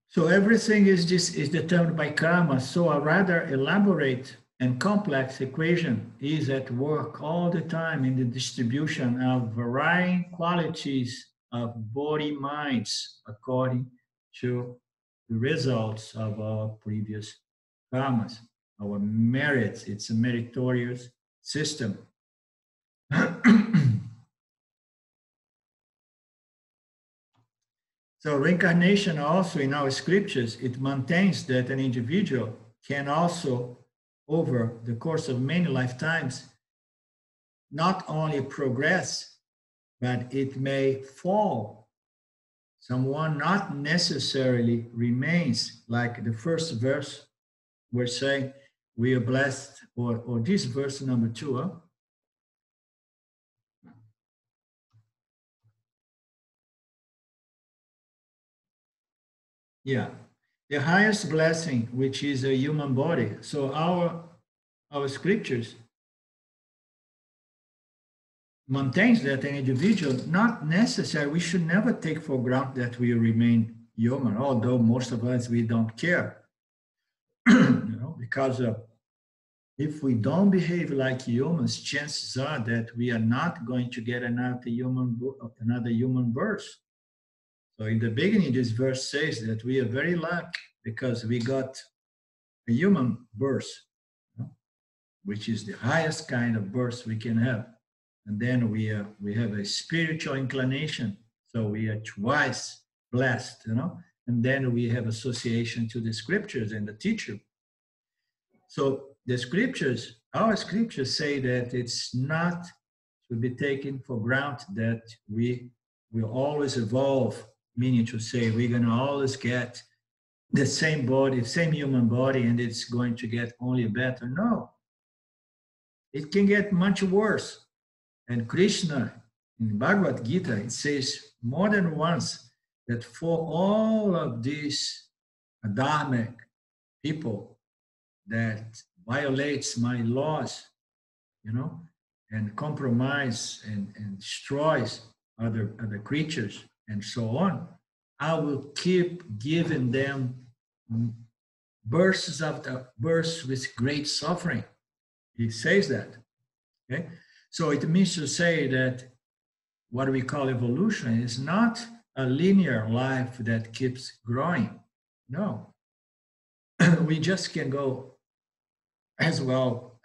So everything is determined by karma. So a rather elaborate and complex equation is at work all the time in the distribution of varying qualities of body minds according to the results of our previous karmas, our merits. It's a meritorious system. So reincarnation also in our scriptures, it maintains that an individual can also, over the course of many lifetimes, not only progress, but it may fall. Someone not necessarily remains, like the first verse we're saying, we are blessed, or this verse number 2, huh? Yeah, the highest blessing, which is a human body. So our scriptures maintains that an individual, not necessary, we should never take for granted that we remain human, although most of us, we don't care. Because if we don't behave like humans, chances are that we are not going to get another human birth. So in the beginning, this verse says that we are very lucky because we got a human birth, which is the highest kind of birth we can have. And then we have a spiritual inclination, so we are twice blessed, and then we have association to the scriptures and the teacher. So the scriptures, our scriptures say that it's not to be taken for granted that we will always evolve, meaning to say we're going to always get the same body, same human body, and it's going to get only better. No, it can get much worse. And Krishna, in Bhagavad Gita, it says more than once that for all of these adharmic people that violates my laws, and compromise and destroys other creatures and so on, I will keep giving them bursts after bursts with great suffering. He says that. Okay? So it means to say that what we call evolution is not a linear life that keeps growing. No. We just can go as well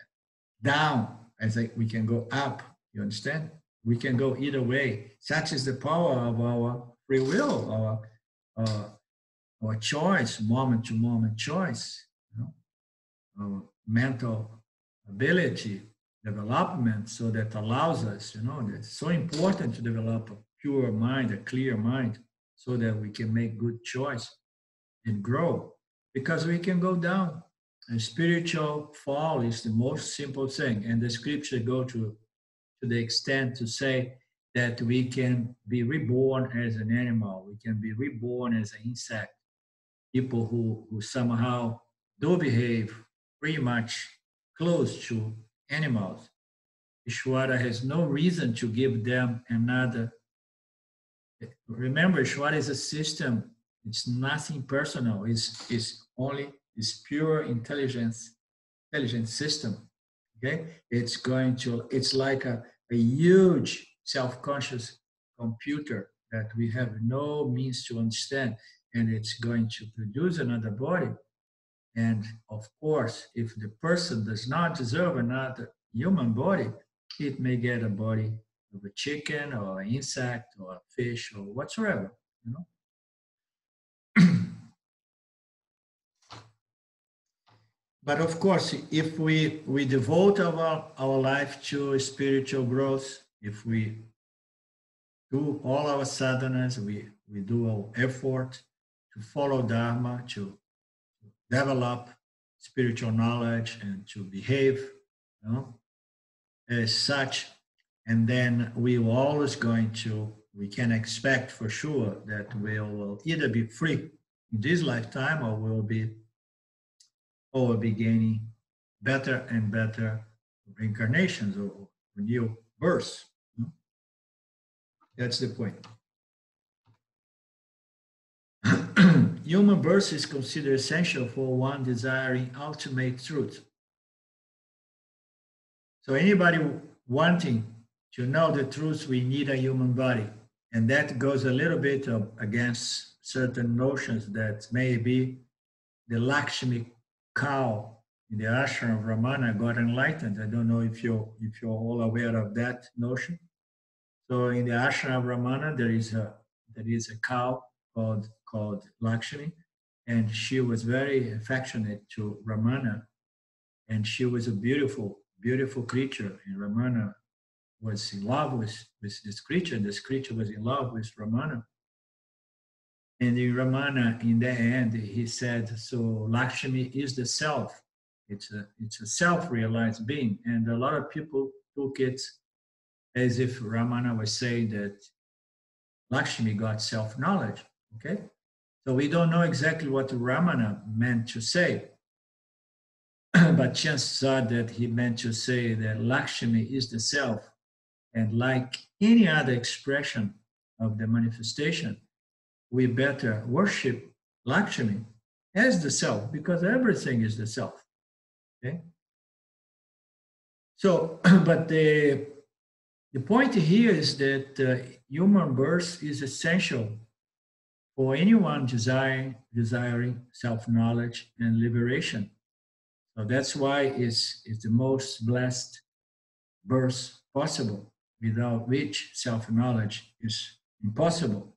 down as we can go up. You understand? We can go either way. Such is the power of our free will, our choice, moment to moment choice, our mental ability, development, so that allows us, it's so important to develop a pure mind, a clear mind, so that we can make good choice and grow, because we can go down. A spiritual fall is the most simple thing, and the scripture go to the extent to say that we can be reborn as an animal, we can be reborn as an insect. People who somehow do behave pretty much close to animals, Ishvara has no reason to give them another. Remember, Ishvara is a system. It's nothing personal. It's pure intelligent system. Okay, it's like a huge self-conscious computer that we have no means to understand, and it's going to produce another body. And of course, if the person does not deserve another human body, it may get a body of a chicken or an insect or a fish or whatsoever, But of course, if we devote our life to spiritual growth, if we do all our sadhanas, we do our effort to follow Dharma, to develop spiritual knowledge and to behave, as such, and then we can expect for sure that we will either be free in this lifetime or we'll be gaining better and better reincarnations or new births. That's the point. Human birth is considered essential for one desiring ultimate truth. So anybody wanting to know the truth, we need a human body. And that goes a little bit against certain notions that maybe the Lakshmi cow in the ashram of Ramana got enlightened. I don't know if you're all aware of that notion. So in the ashram of Ramana, there is a cow called Lakshmi, and she was very affectionate to Ramana, and she was a beautiful creature. And Ramana was in love with this creature, and this creature was in love with Ramana. And in Ramana, in the end, he said, so Lakshmi is the self. It's a self-realized being. And a lot of people took it as if Ramana was saying that Lakshmi got self-knowledge, okay? So we don't know exactly what Ramana meant to say, but chances are that he meant to say that Lakshmi is the self, and like any other expression of the manifestation, we better worship Lakshmi as the self, because everything is the self, okay? So, but the point here is that human birth is essential for anyone desiring self-knowledge and liberation. So that's why it's the most blessed birth possible, without which self-knowledge is impossible.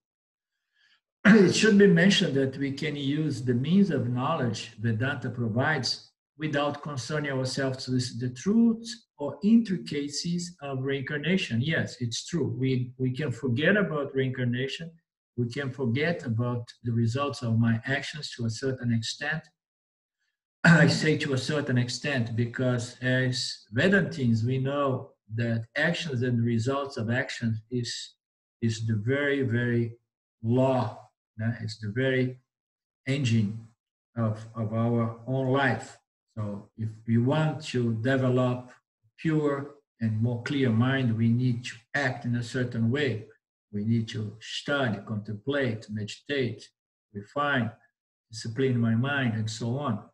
It should be mentioned that we can use the means of knowledge Vedanta provides without concerning ourselves with the truths or intricacies of reincarnation. Yes, it's true. We can forget about reincarnation. We can forget about the results of my actions to a certain extent. I say to a certain extent because as Vedantins, we know that actions and results of actions is the very, very law. It's the very engine of our own life. So if we want to develop pure and more clear mind, we need to act in a certain way. We need to study, contemplate, meditate, refine, discipline my mind, and so on.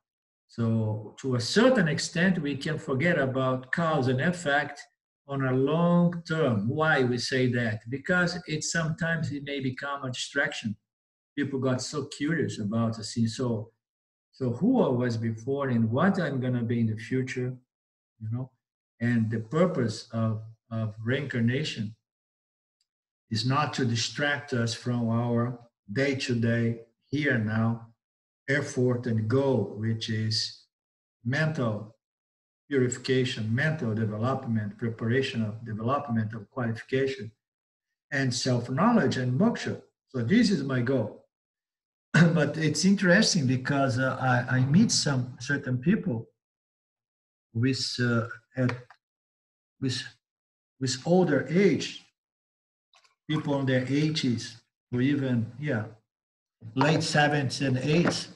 So to a certain extent, we can forget about cause and effect on a long term. Why we say that? Because sometimes it may become a distraction. People got so curious about the scene. So who I was before and what I'm going to be in the future, and the purpose of reincarnation is not to distract us from our day-to-day, here and now, effort and goal, which is mental purification, mental development, preparation of development of qualification, and self-knowledge and moksha. So this is my goal. But it's interesting because I meet some certain people with older age, people in their 80s, or even late 70s and 80s,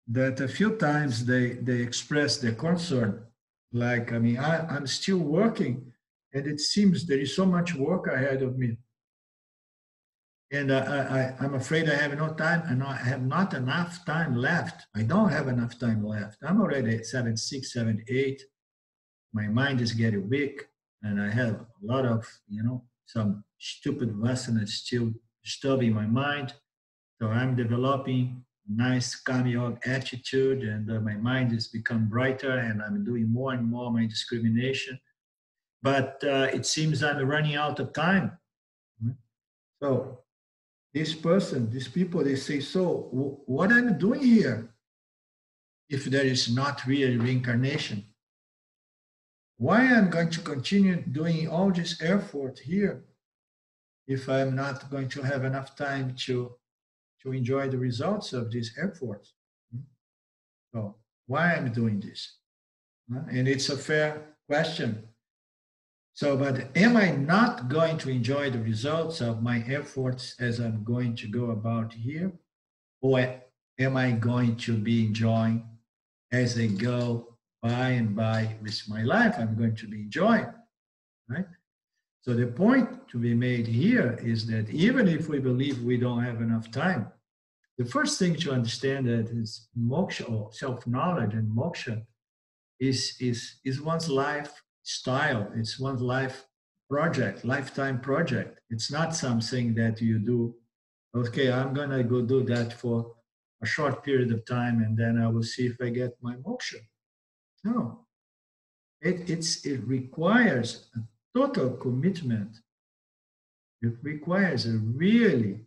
that a few times they express their concern, like, I'm still working, and it seems there is so much work ahead of me. And I'm afraid I have no time, and I have not enough time left. I don't have enough time left. I'm already at 76, 78. My mind is getting weak, and I have a lot of, some stupid vasana still disturbing my mind. So I'm developing nice karma yoga attitude, and my mind has become brighter, and I'm doing more and more my discrimination. But it seems I'm running out of time. So these people, they say, so what I'm doing here if there is not really reincarnation? Why I'm going to continue doing all this effort here if I'm not going to have enough time to enjoy the results of this effort? So why I'm doing this? And it's a fair question. So, but am I not going to enjoy the results of my efforts as I'm going to go about here? Or am I going to be enjoying as I go by and by with my life? I'm going to be enjoying, right? So the point to be made here is that even if we believe we don't have enough time, the first thing to understand that is moksha, or self-knowledge and moksha, is one's lifestyle. It's one's life project, lifetime project. It's not something that you do Okay, I'm gonna go do that for a short period of time, and then I will see if I get my moksha. No, it requires a total commitment. It requires a really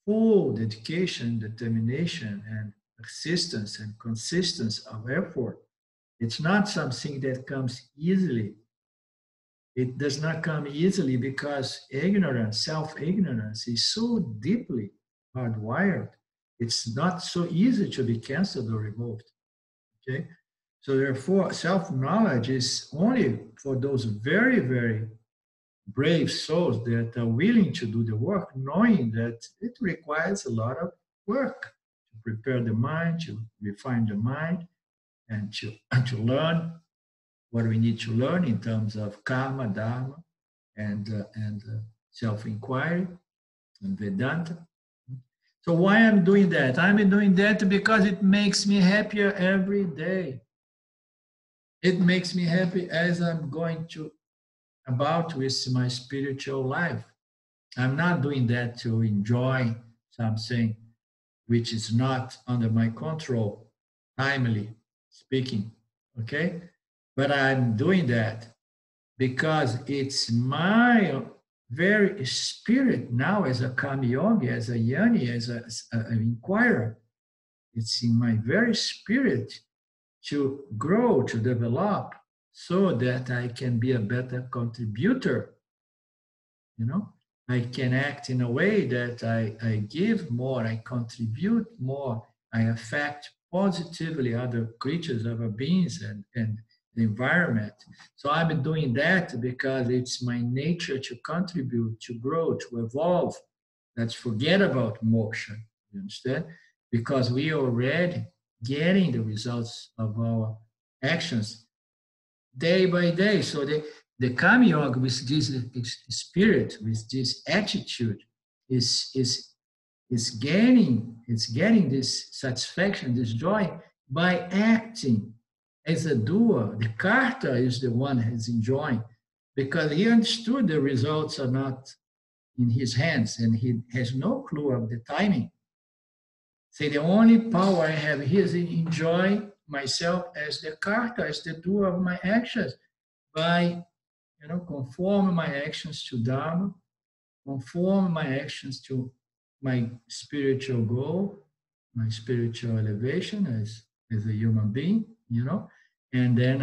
full dedication, determination, and persistence and consistency of effort. It's not something that comes easily. It does not come easily because ignorance, self-ignorance, is so deeply hardwired. It's not so easy to be canceled or removed. Okay, so therefore, self-knowledge is only for those very, very brave souls that are willing to do the work, knowing that it requires a lot of work to prepare the mind, to refine the mind, and to learn what we need to learn in terms of karma, dharma, and self-inquiry and Vedanta. So why I'm doing that? I'm doing that because it makes me happier every day. It makes me happy as I'm going about with my spiritual life. I'm not doing that to enjoy something which is not under my control, timely speaking, okay? But I'm doing that because it's my very spirit now as a karma yogi, as a yani, as an inquirer. It's in my very spirit to grow, to develop, so that I can be a better contributor. You know, I can act in a way that I give more, I contribute more, I affect positively other creatures, other beings, and the environment. So I've been doing that because it's my nature to contribute, to grow, to evolve. Let's forget about moksha, you understand? Because we are already getting the results of our actions day by day. So the karma yoga with this spirit, with this attitude, is getting this satisfaction, this joy by acting as a doer. The karta is the one who's enjoying because he understood the results are not in his hands and he has no clue of the timing. Say the only power I have here is to enjoy myself as the karta, as the doer of my actions, by conform my actions to Dharma, conform my actions to my spiritual goal, my spiritual elevation as a human being, and then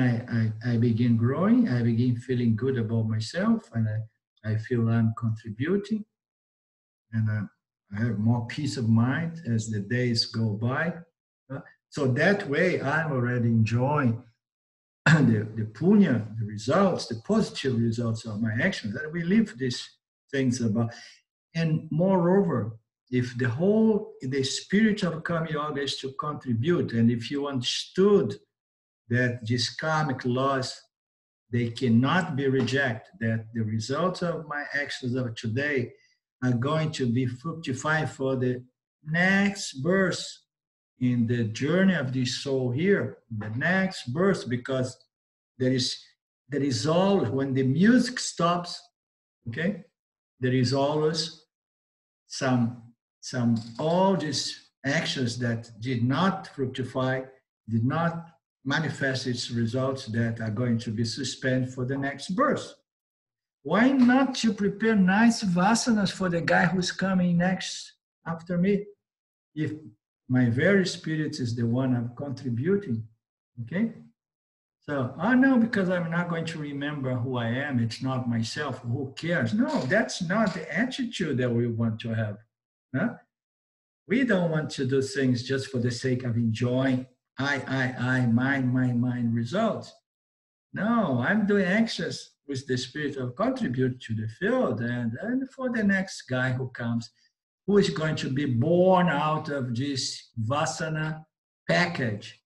I begin growing, I begin feeling good about myself, and I feel I'm contributing, and I have more peace of mind as the days go by. So that way, I'm already enjoying the punya, the results, the positive results of my actions. And we live these things about. And moreover, if the spirit of karma yoga is to contribute, and if you understood that these karmic laws, they cannot be rejected, that the results of my actions of today are going to be fructified for the next birth in the journey of this soul here, the next birth, because there is always, when the music stops, okay, there is always some all these actions that did not fructify, did not manifest its results, that are going to be suspended for the next birth. Why not to prepare nice vasanas for the guy who's coming next after me? If my very spirit is the one I'm contributing, okay? So, no, because I'm not going to remember who I am. It's not myself. Who cares? No, that's not the attitude that we want to have. Huh? We don't want to do things just for the sake of enjoying mine results. No, I'm doing actions with the spirit of contribute to the field and for the next guy who comes, who is going to be born out of this vasana package,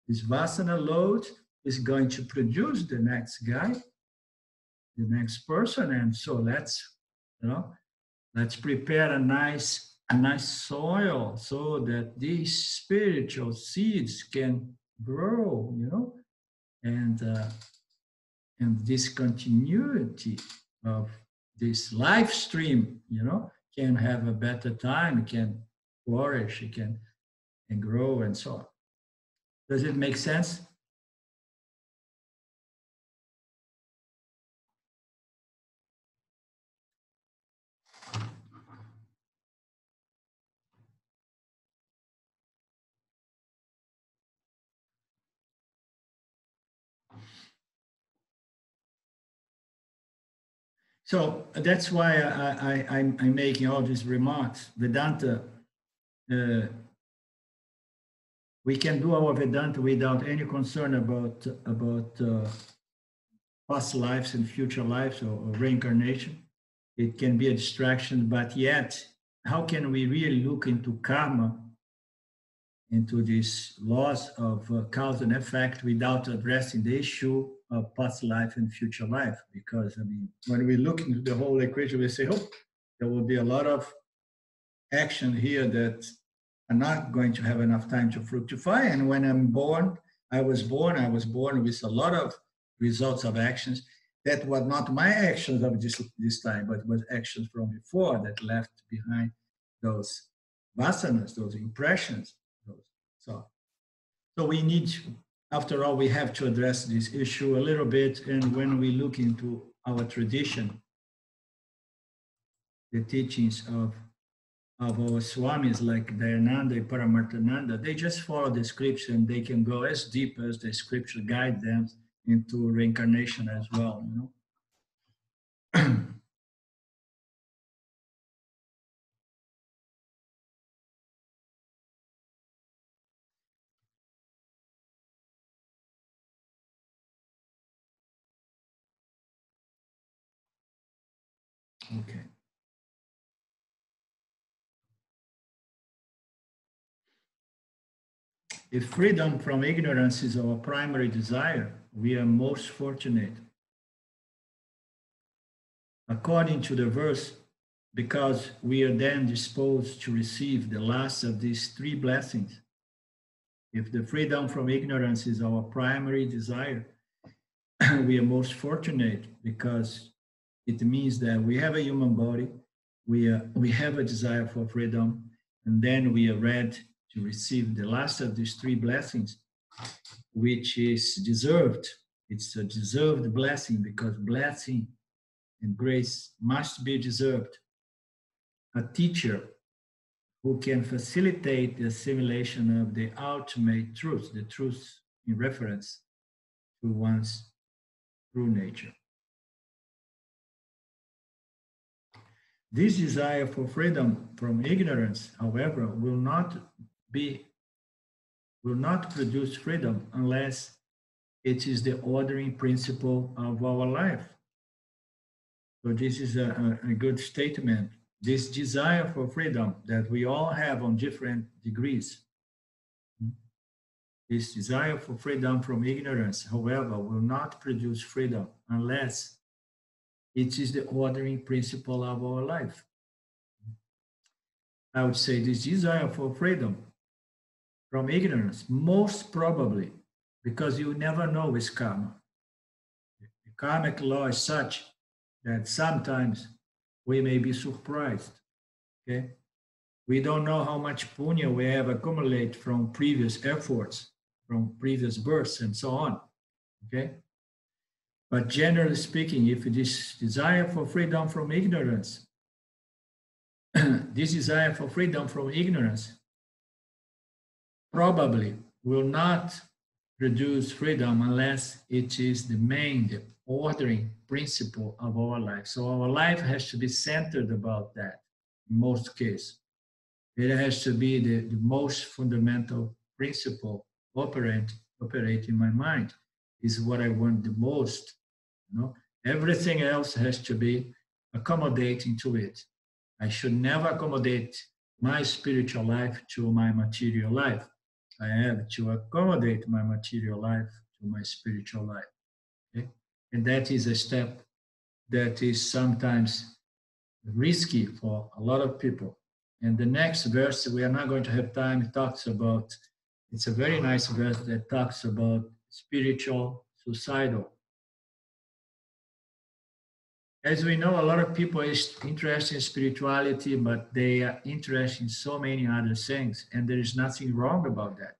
This vasana load is going to produce the next guy, the next person. And so let's prepare a nice soil so that these spiritual seeds can grow, and this continuity of this life stream, can have a better time, can flourish, can grow, and so on. Does it make sense? So that's why I'm making all these remarks. Vedanta, we can do our Vedanta without any concern about past lives and future lives or reincarnation. It can be a distraction, but yet, how can we really look into karma, into these laws of cause and effect without addressing the issue of past life and future life? Because, I mean, when we look into the whole equation, we say, oh, there will be a lot of action here that are not going to have enough time to fructify. And when I was born with a lot of results of actions that were not my actions of this time, but was actions from before that left behind those vasanas, those impressions. So we need, after all, we have to address this issue a little bit. And when we look into our tradition, the teachings of our swamis like Dayananda and Paramarthananda, they just follow the scripture and they can go as deep as the scripture guide them into reincarnation as well, you know. Okay. If freedom from ignorance is our primary desire, we are most fortunate. According to the verse, because we are then disposed to receive the last of these three blessings. If the freedom from ignorance is our primary desire, we are most fortunate because it means that we have a human body, we have a desire for freedom, and then we are ready to receive the last of these three blessings, which is deserved. It's a deserved blessing because blessing and grace must be deserved. A teacher who can facilitate the assimilation of the ultimate truth, the truth in reference to one's true nature. This desire for freedom from ignorance, however, will not produce freedom unless it is the ordering principle of our life. So this is a good statement. This desire for freedom that we all have on different degrees, this desire for freedom from ignorance, however, will not produce freedom unless it is the ordering principle of our life. I would say this desire for freedom from ignorance, most probably, because you never know with karma. The karmic law is such that sometimes we may be surprised, okay? We don't know how much punya we have accumulated from previous efforts, from previous births and so on, okay? But generally speaking, if this desire for freedom from ignorance, this desire for freedom from ignorance probably will not produce freedom unless it is the main, the ordering principle of our life. So our life has to be centered about that in most cases. It has to be the most fundamental principle operate in my mind is what I want the most. You know, everything else has to be accommodating to it. I should never accommodate my spiritual life to my material life. I have to accommodate my material life to my spiritual life. Okay? And that is a step that is sometimes risky for a lot of people. And the next verse, we are not going to have time, it talks about, it's a very nice verse that talks about spiritual suicidal. As we know, a lot of people is interested in spirituality, but they are interested in so many other things, and there is nothing wrong about that.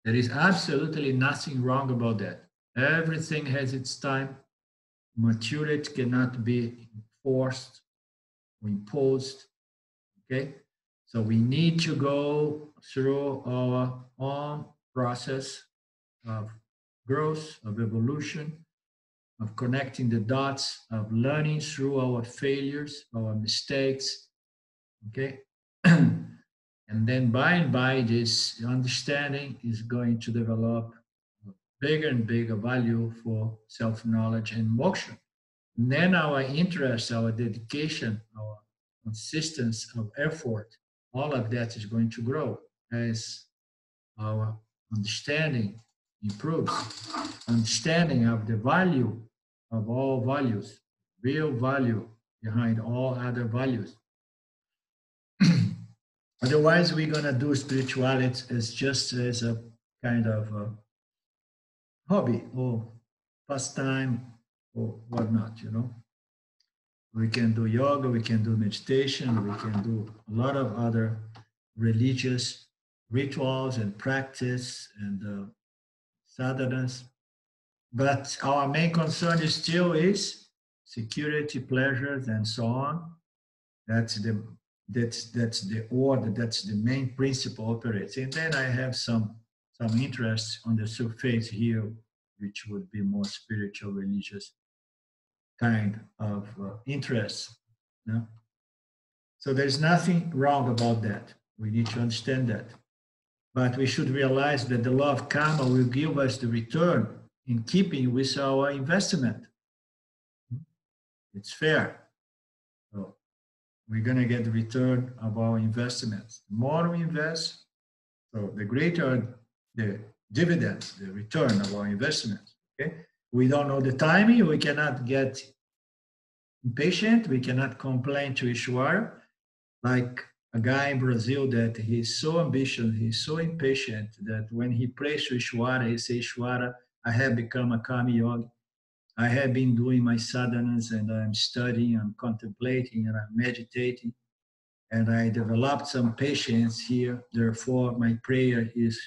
There is absolutely nothing wrong about that. Everything has its time. Maturity cannot be forced or imposed. Okay? So we need to go through our own process of growth, of evolution, of connecting the dots, of learning through our failures, our mistakes. Okay? And then by and by, this understanding is going to develop bigger and bigger value for self-knowledge and moksha. And then our interest, our dedication, our consistency of effort, all of that is going to grow as our understanding improves. Understanding of the value of all values, real value behind all other values. Otherwise, we're going to do spirituality as just as a kind of a hobby or pastime or whatnot, you know. We can do yoga, we can do meditation, we can do a lot of other religious rituals and practice and sadhanas. But our main concern is still is security, pleasures, and so on. That's the order, that's the main principle operates. And then I have some interest on the surface here, which would be more spiritual, religious kind of interest. You know? So there's nothing wrong about that. We need to understand that. But we should realize that the law of karma will give us the return in keeping with our investment. It's fair. So we're going to get the return of our investments. The more we invest, so the greater the dividends, the return of our investments. Okay? We don't know the timing. We cannot get impatient. We cannot complain to Ishwara. Like a guy in Brazil that he's so ambitious, he's so impatient that when he prays to Ishwara, he says, Ishwara, I have become a karma yogi. I have been doing my sadhanas and I'm studying, I'm contemplating and I'm meditating. And I developed some patience here. Therefore, my prayer is,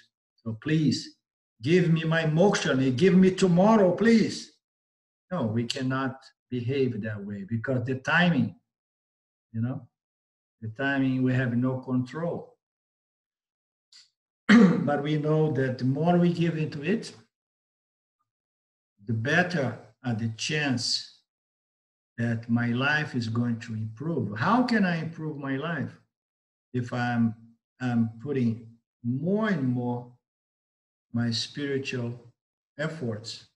so please give me my moksha, give me tomorrow, please. No, we cannot behave that way because the timing, you know, the timing we have no control. But we know that the more we give into it, the better are the chance that my life is going to improve. How can I improve my life? If I'm putting more and more my spiritual efforts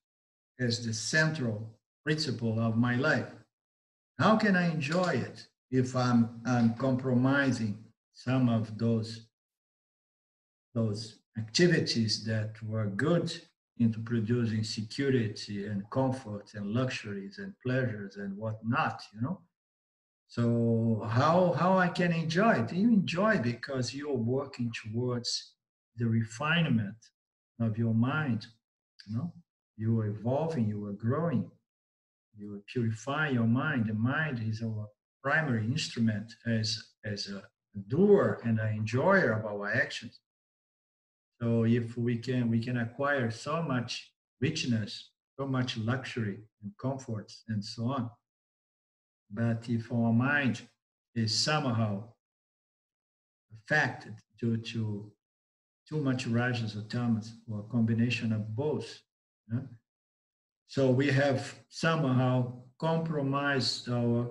as the central principle of my life. How can I enjoy it if I'm compromising some of those activities that were good into producing security and comfort and luxuries and pleasures and whatnot, you know? So how I can enjoy it? You enjoy because you're working towards the refinement of your mind, you know? You are evolving, you are growing, you are purifying your mind. The mind is our primary instrument as a doer and an enjoyer of our actions. So if we can acquire so much richness, so much luxury and comforts and so on. But if our mind is somehow affected due to too much rajas or tamas, or a combination of both, so we have somehow compromised our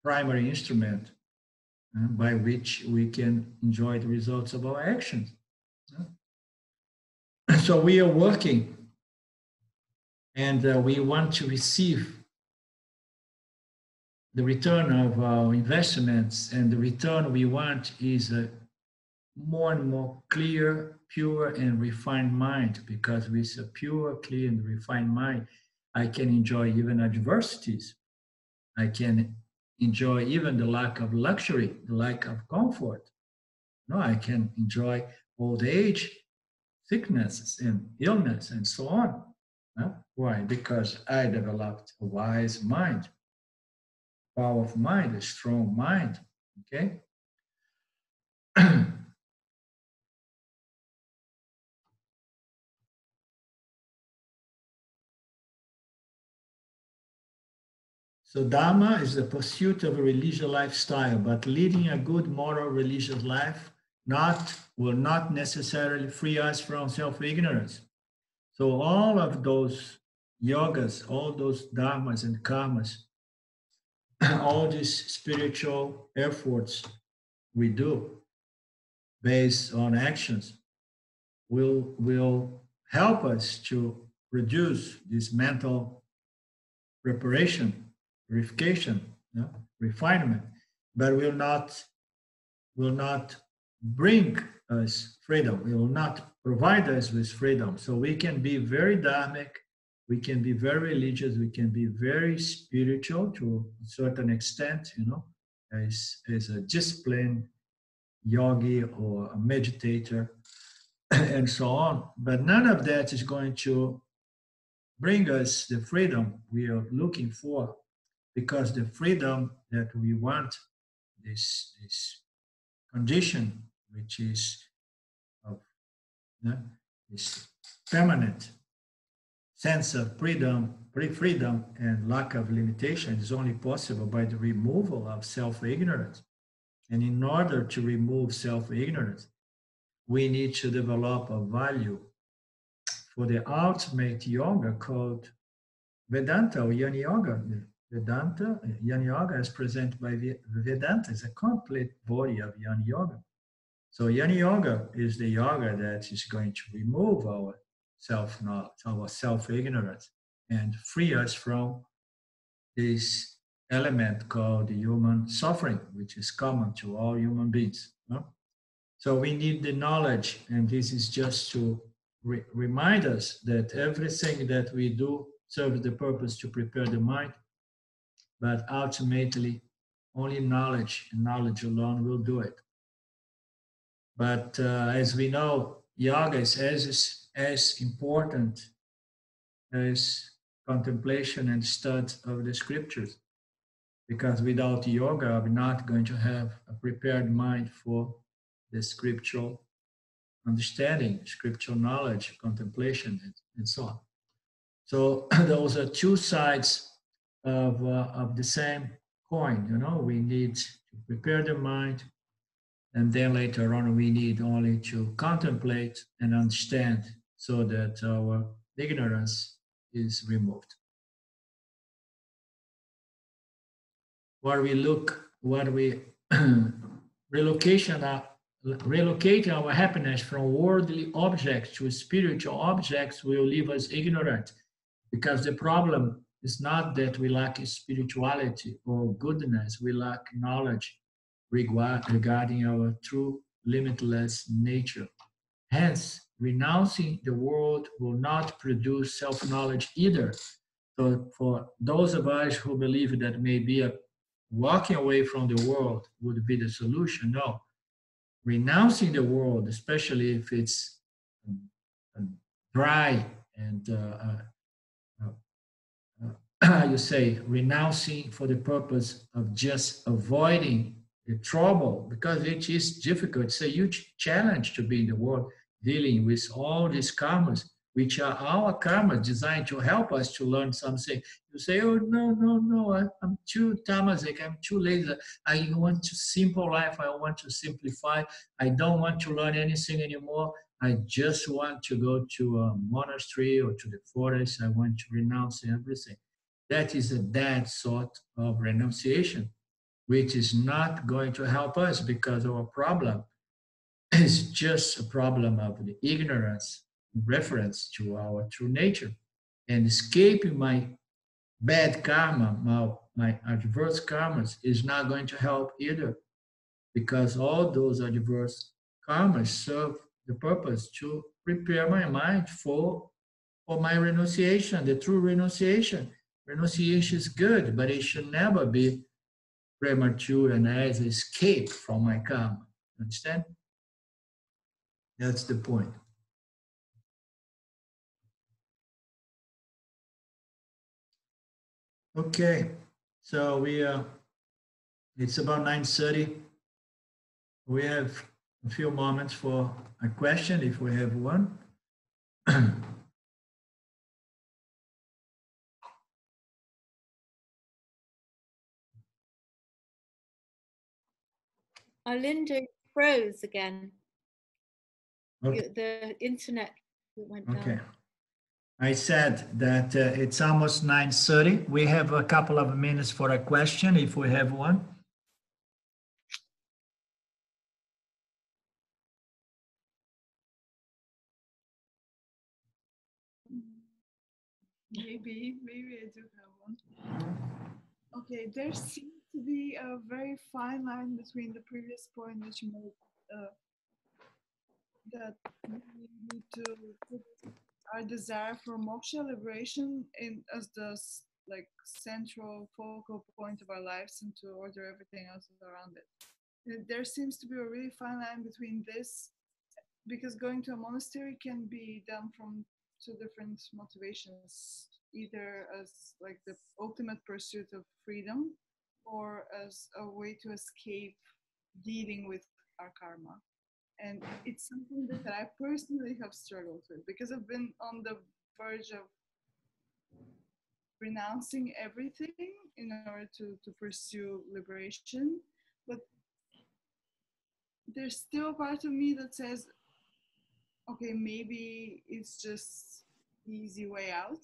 primary instrument by which we can enjoy the results of our actions. So we are working and we want to receive the return of our investments, and the return we want is a more and more clear, pure, and refined mind, because with a pure, clear, and refined mind, I can enjoy even adversities. I can enjoy even the lack of luxury, the lack of comfort. No, I can enjoy old age, sicknesses, and illness, and so on. Huh? Why? Because I developed a wise mind, power of mind, a strong mind. Okay? So Dharma is the pursuit of a religious lifestyle, but leading a good moral religious life will not necessarily free us from self-ignorance. So all of those yogas, all those dharmas and karmas, all these spiritual efforts we do based on actions will help us to reduce this mental preparation, purification, refinement, but will not bring us freedom. It will not provide us with freedom. So we can be very dharmic, we can be very religious, we can be very spiritual to a certain extent, as a disciplined yogi or a meditator and so on. But none of that is going to bring us the freedom we are looking for, because the freedom that we want, this condition, which is of this permanent sense of freedom and lack of limitation, is only possible by the removal of self-ignorance. And in order to remove self-ignorance, we need to develop a value for the ultimate yoga called Vedanta or Jnana Yoga. Vedanta, Jnana Yoga, as presented by Vedanta, is a complete body of Jnana Yoga. So Jnana Yoga is the yoga that is going to remove our self-knowledge, our self-ignorance, and free us from this element called human suffering, which is common to all human beings. So we need the knowledge, and this is just to remind us that everything that we do serves the purpose to prepare the mind, but ultimately only knowledge and knowledge alone will do it. But as we know, yoga is as important as contemplation and study of the scriptures, because without yoga, we're not going to have a prepared mind for the scriptural understanding, scriptural knowledge, contemplation, and so on. So those are two sides of the same coin. We need to prepare the mind, and then later on we need only to contemplate and understand, so that our ignorance is removed. Relocating our happiness from worldly objects to spiritual objects will leave us ignorant, because the problem is not that we lack spirituality or goodness, we lack knowledge regarding our true limitless nature. Hence, renouncing the world will not produce self-knowledge either. So for those of us who believe that maybe walking away from the world would be the solution, no. Renouncing the world, especially if it's dry and you say renouncing for the purpose of just avoiding the trouble, because it is difficult. It's a huge challenge to be in the world dealing with all these karmas, which are our karmas designed to help us to learn something. You say, oh, no, I'm too tamasic, I'm too lazy, I want to simple life, I want to simplify, I don't want to learn anything anymore, I just want to go to a monastery or to the forest, I want to renounce everything. That is a dead sort of renunciation, which is not going to help us, because our problem is just a problem of the ignorance in reference to our true nature. And escaping my bad karma, my adverse karmas, is not going to help either, because all those adverse karmas serve the purpose to prepare my mind for my renunciation, the true renunciation. Renunciation is good, but it should never be premature and as an escape from my karma. Understand? That's the point. Okay, so it's about 9:30. We have a few moments for a question, if we have one. Linda froze again. Okay. The internet went down. Okay. I said that it's almost 9:30. We have a couple of minutes for a question, if we have one. Maybe I do have one. Okay, there seems to be a very fine line between the previous point that you made, that we need to put our desire for moksha, liberation, in as the like central focal point of our lives, and to order everything else around it. And there seems to be a really fine line between this, because going to a monastery can be done from two different motivations, either as like the ultimate pursuit of freedom, or as a way to escape dealing with our karma. And it's something that I personally have struggled with, because I've been on the verge of renouncing everything in order to pursue liberation. But there's still a part of me that says, okay, maybe it's just the easy way out.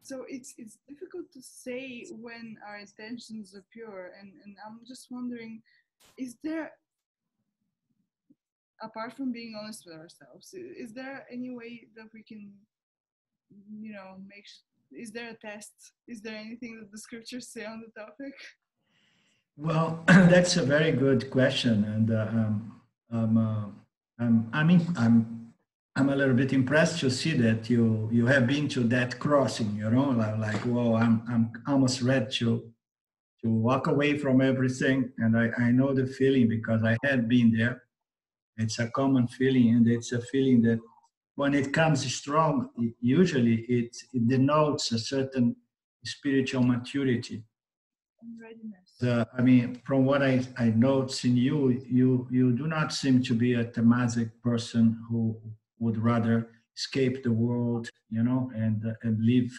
So it's difficult to say when our intentions are pure. And I'm just wondering, is there, apart from being honest with ourselves, is there any way that we can, is there a test? Is there anything that the scriptures say on the topic? Well, that's a very good question. And I'm a little bit impressed to see that you have been to that crossing, like, whoa, I'm almost ready to walk away from everything. And I know the feeling, because I had been there. It's a common feeling, and it's a feeling that when it comes strong, usually it denotes a certain spiritual maturity. Readiness. From what I notice in you do not seem to be a tamasic person who would rather escape the world, and live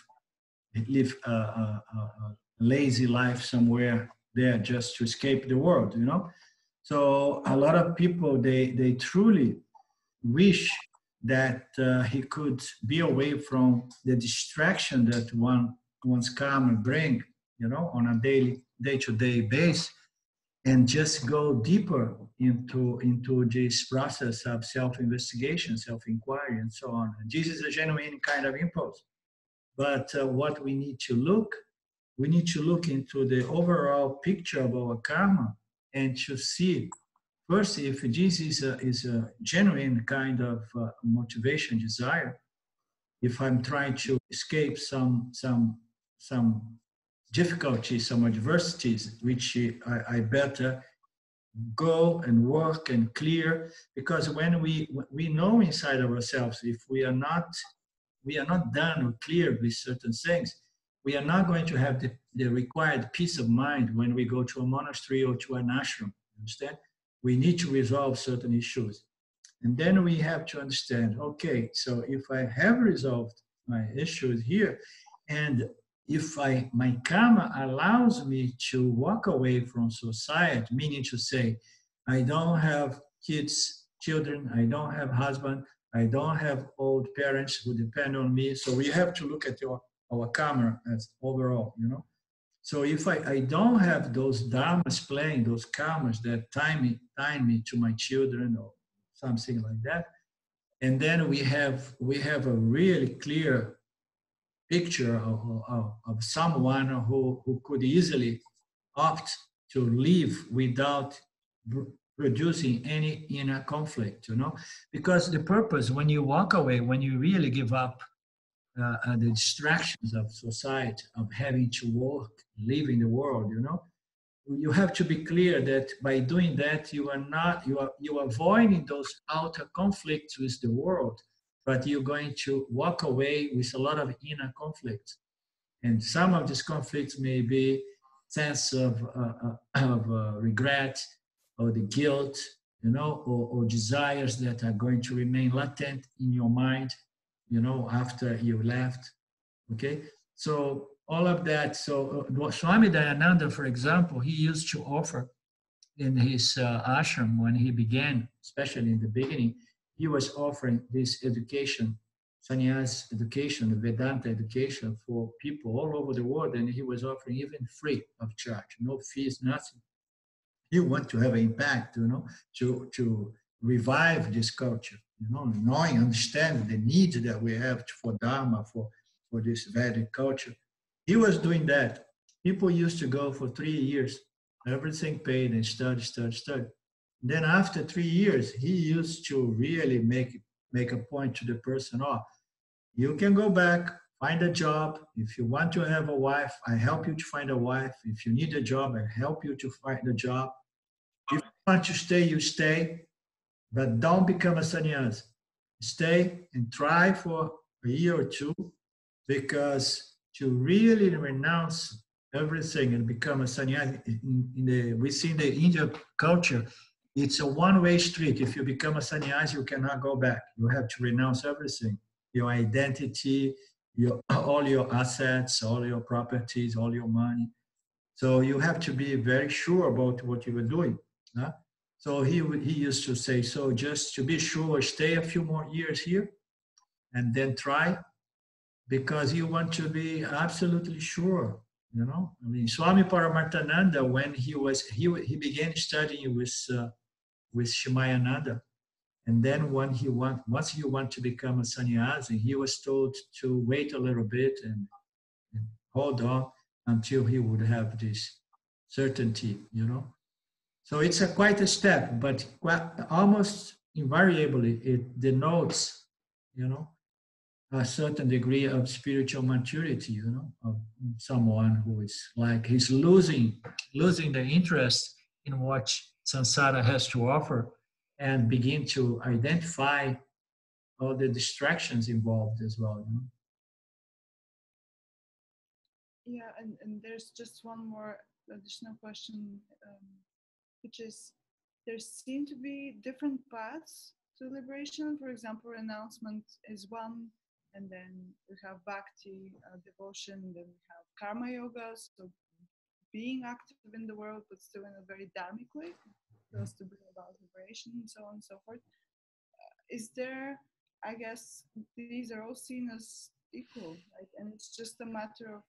a lazy life somewhere there just to escape the world, So a lot of people, they truly wish that he could be away from the distraction that one's karma bring, on a day-to-day basis, and just go deeper into this process of self-investigation, self-inquiry, and so on. And this is a genuine kind of impulse. But what we need to look into the overall picture of our karma, and to see first if this is a genuine kind of motivation, desire. If I'm trying to escape some difficulties, some adversities, which I better go and work and clear, because when we know inside of ourselves, if we are not done or clear with certain things, we are not going to have the required peace of mind when we go to a monastery or to an ashram. Understand? We need to resolve certain issues. And then we have to understand, okay, so if I have resolved my issues here, and if my karma allows me to walk away from society, meaning to say, I don't have children, I don't have husband, I don't have old parents who depend on me. So we have to look at our karma as overall, So if I don't have those dharmas playing, those karmas that tie me to my children or something like that, and then we have a really clear picture of someone who could easily opt to live without producing any inner conflict, because the purpose, when you walk away, when you really give up the distractions of society, of having to work, live in the world, you have to be clear that by doing that, you are avoiding those outer conflicts with the world, but you're going to walk away with a lot of inner conflicts. And some of these conflicts may be sense of regret, or the guilt, you know, or desires that are going to remain latent in your mind, you know, after you left. Okay, so all of that. So Swami Dayananda, for example, he used to offer in his ashram when he began, especially in the beginning, he was offering this education, sannyas education, Vedanta education for people all over the world, and he was offering even free of charge, no fees, nothing. He wanted to have an impact, you know, to revive this culture, you know, knowing, understanding the need that we have for Dharma, for this Vedic culture. He was doing that. People used to go for 3 years, everything paid, and study. Then after 3 years, he used to really make a point to the person, oh, you can go back, find a job. If you want to have a wife, I help you to find a wife. If you need a job, I help you to find a job. If you want to stay, you stay, but don't become a sannyas. Stay and try for a year or two, because to really renounce everything and become a sannyasi, we see in the Indian culture, it's a one-way street. If you become a sannyasi, you cannot go back. You have to renounce everything. Your identity, all your assets, all your properties, all your money. So you have to be very sure about what you are doing. Huh? So he used to say, so just to be sure, stay a few more years here and then try, because you want to be absolutely sure, you know. I mean, Swami Paramarthananda, when he began studying with Shimayananda, and then once you want to become a sannyasi, he was told to wait a little bit and hold on until he would have this certainty, you know. So it's quite a step, but almost invariably it denotes, you know, a certain degree of spiritual maturity, you know, of someone who is like, he's losing the interest in what samsara has to offer, and begin to identify all the distractions involved as well. You know? Yeah, and there's just one more additional question, which is, there seem to be different paths to liberation. For example, renouncement is one, and then we have bhakti, devotion, then we have karma yoga, so being active in the world, but still in a very dharmic way, so as to bring about liberation, and so on and so forth. Is there, I guess, these are all seen as equal, right? And it's just a matter of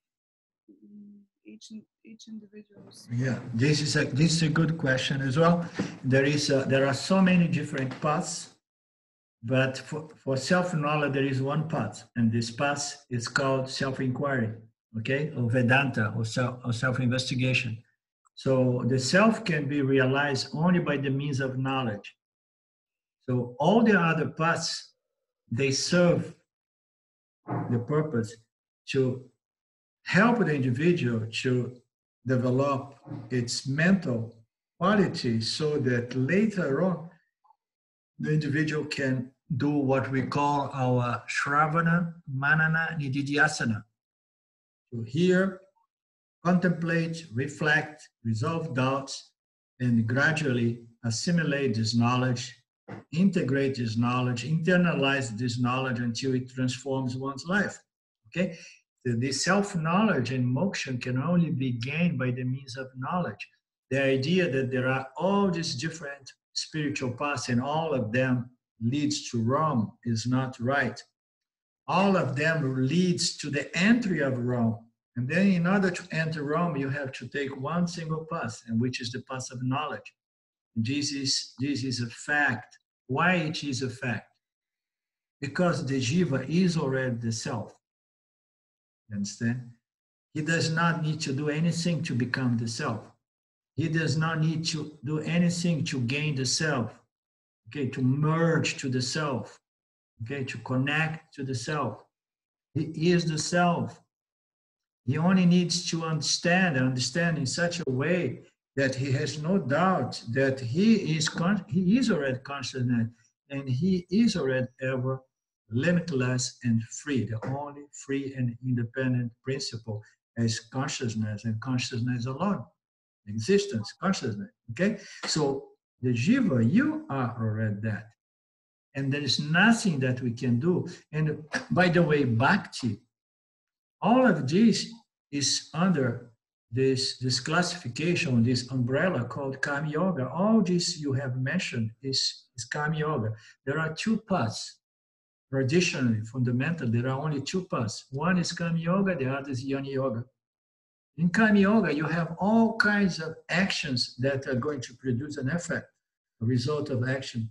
each individual's. Yeah, this is a good question as well. There are so many different paths, but for self-knowledge there is one path, and this path is called self-inquiry, okay, or Vedanta, or self-investigation. So the self can be realized only by the means of knowledge. So all the other paths, they serve the purpose to help the individual to develop its mental qualities, so that later on the individual can do what we call our Shravana, Manana, Nididhyasana, to hear, contemplate, reflect, resolve doubts, and gradually assimilate this knowledge, integrate this knowledge, internalize this knowledge until it transforms one's life. Okay? The self-knowledge and moksha can only be gained by the means of knowledge. The idea that there are all these different spiritual paths and all of them leads to Rome is not right. All of them leads to the entry of Rome. And then in order to enter Rome, you have to take one single path, and which is the path of knowledge. This is a fact. Why it is a fact? Because the jiva is already the self. You understand? He does not need to do anything to become the self. He does not need to do anything to gain the self, okay, to merge to the self, okay, to connect to the self. He is the self. He only needs to understand in such a way that he has no doubt that he is already consciousness, and he is already ever limitless and free, the only free and independent principle as consciousness and consciousness alone, existence, consciousness, okay? So the jiva, you are already that. And there is nothing that we can do. And by the way, bhakti, all of this is under this classification, this umbrella called Karma Yoga. All this you have mentioned is Karma Yoga. There are two paths. Traditionally, fundamentally, there are only two paths. One is Karma Yoga, the other is Jnana Yoga. In Karma Yoga, you have all kinds of actions that are going to produce an effect, a result of action,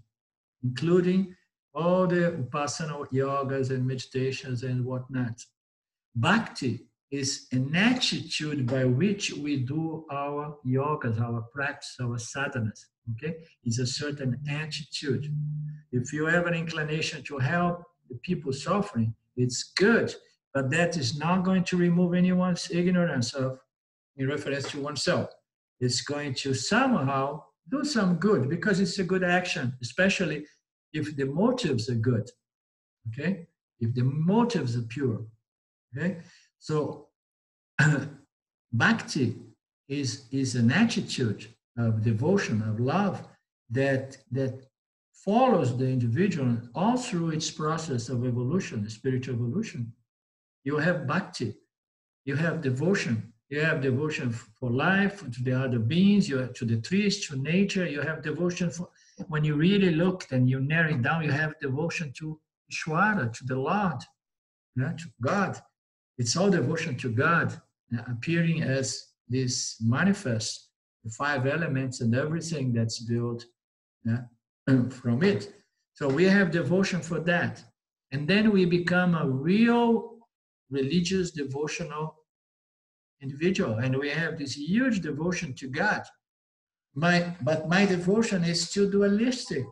including all the Upasana yogas and meditations and whatnot. Bhakti is an attitude by which we do our yogas, our practice, our sadhanas, okay? It's a certain attitude. If you have an inclination to help the people suffering, it's good, but that is not going to remove anyone's ignorance of, in reference to oneself. It's going to somehow do some good because it's a good action, especially if the motives are good, okay? If the motives are pure, okay? So bhakti is an attitude of devotion, of love that follows the individual all through its process of evolution, spiritual evolution. You have bhakti, you have devotion. You have devotion for life, to the other beings, you have to the trees, to nature. You have devotion for, when you really look and you narrow it down, you have devotion to Ishvara, to the Lord, to God. It's all devotion to God, appearing as this manifest, the five elements and everything that's built from it. So we have devotion for that. And then we become a real religious, devotional individual. And we have this huge devotion to God. But my devotion is still dualistic.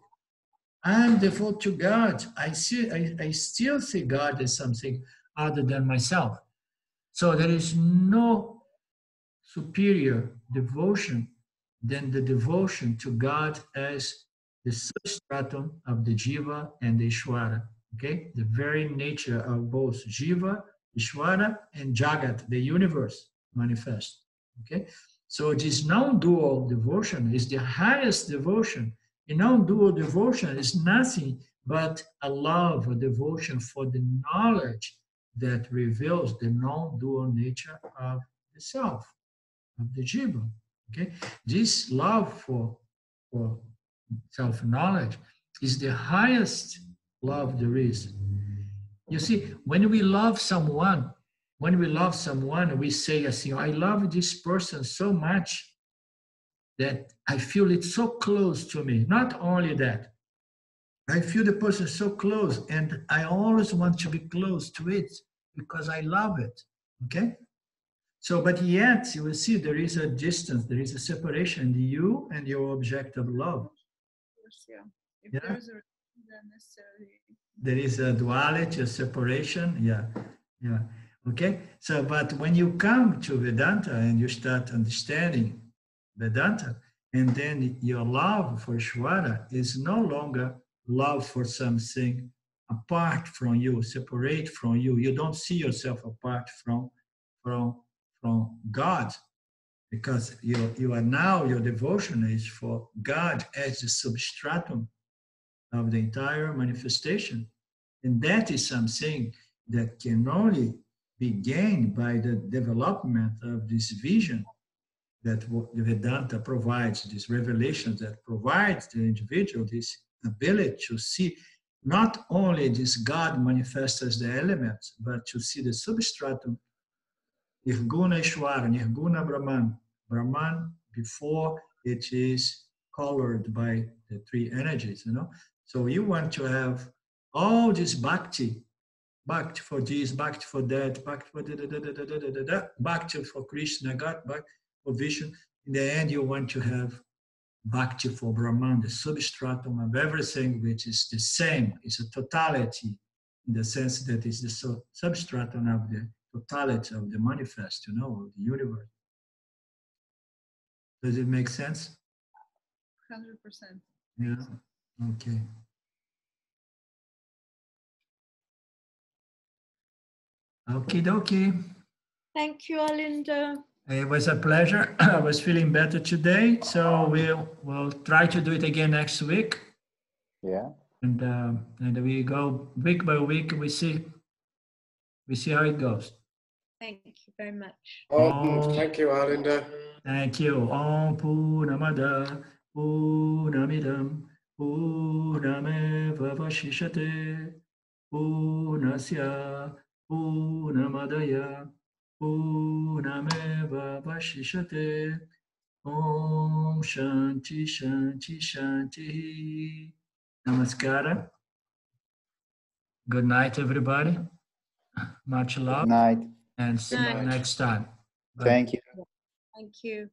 I'm devoted to God. I still see God as something other than myself. So there is no superior devotion than the devotion to God as the substratum of the Jiva and the Ishvara. Okay? The very nature of both Jiva, Ishvara, and Jagat, the universe, manifest. Okay? So this non-dual devotion is the highest devotion. A non-dual devotion is nothing but a love, a devotion for the knowledge that reveals the non-dual nature of the self, of the jiva. Okay, this love for self-knowledge is the highest love there is. You see, when we love someone, we say, I love this person so much that I feel it so close to me. Not only that, I feel the person so close and I always want to be close to it because I love it, okay? So, but yet, you will see there is a distance, there is a separation in you and your object of love. Yeah. If there's a then necessarily. There is a duality, a separation, yeah. Okay, so, but when you come to Vedanta and you start understanding Vedanta, and then your love for Ishvara is no longer love for something apart from you, separate from you. You don't see yourself apart from God, because you are now, your devotion is for God as the substratum of the entire manifestation. And that is something that can only be gained by the development of this vision that the Vedanta provides, these revelations that provides the individual this ability to see not only this God manifest as the elements, but to see the substratum, Nirguna Ishvara, Nirguna Brahman. Brahman before it is colored by the three energies, So you want to have all this bhakti for this, bhakti for that, bhakti for bhakti for Krishna, bhakti for Vishnu. In the end, you want to have bhakti for Brahman, the substratum of everything, which is the same. It's a totality in the sense that it's the substratum of the totality of the manifest, of the universe. Does it make sense? 100%. Yeah. Okay. Okie dokie. Thank you, Alinda. It was a pleasure. I was feeling better today, so we'll try to do it again next week. Yeah. And we go week by week. We see how it goes. Thank you very much. Thank you, Arlinda. Thank you. Om Purnamada Purnamidam Purnameva Vashishate Purnasya Purnamadaya Purnameva Vashishate. Om Shanti Shanti Shanti. Namaskara. Good night, everybody. Much love. Night. And see you Night. next time. Bye. Thank you. Thank you.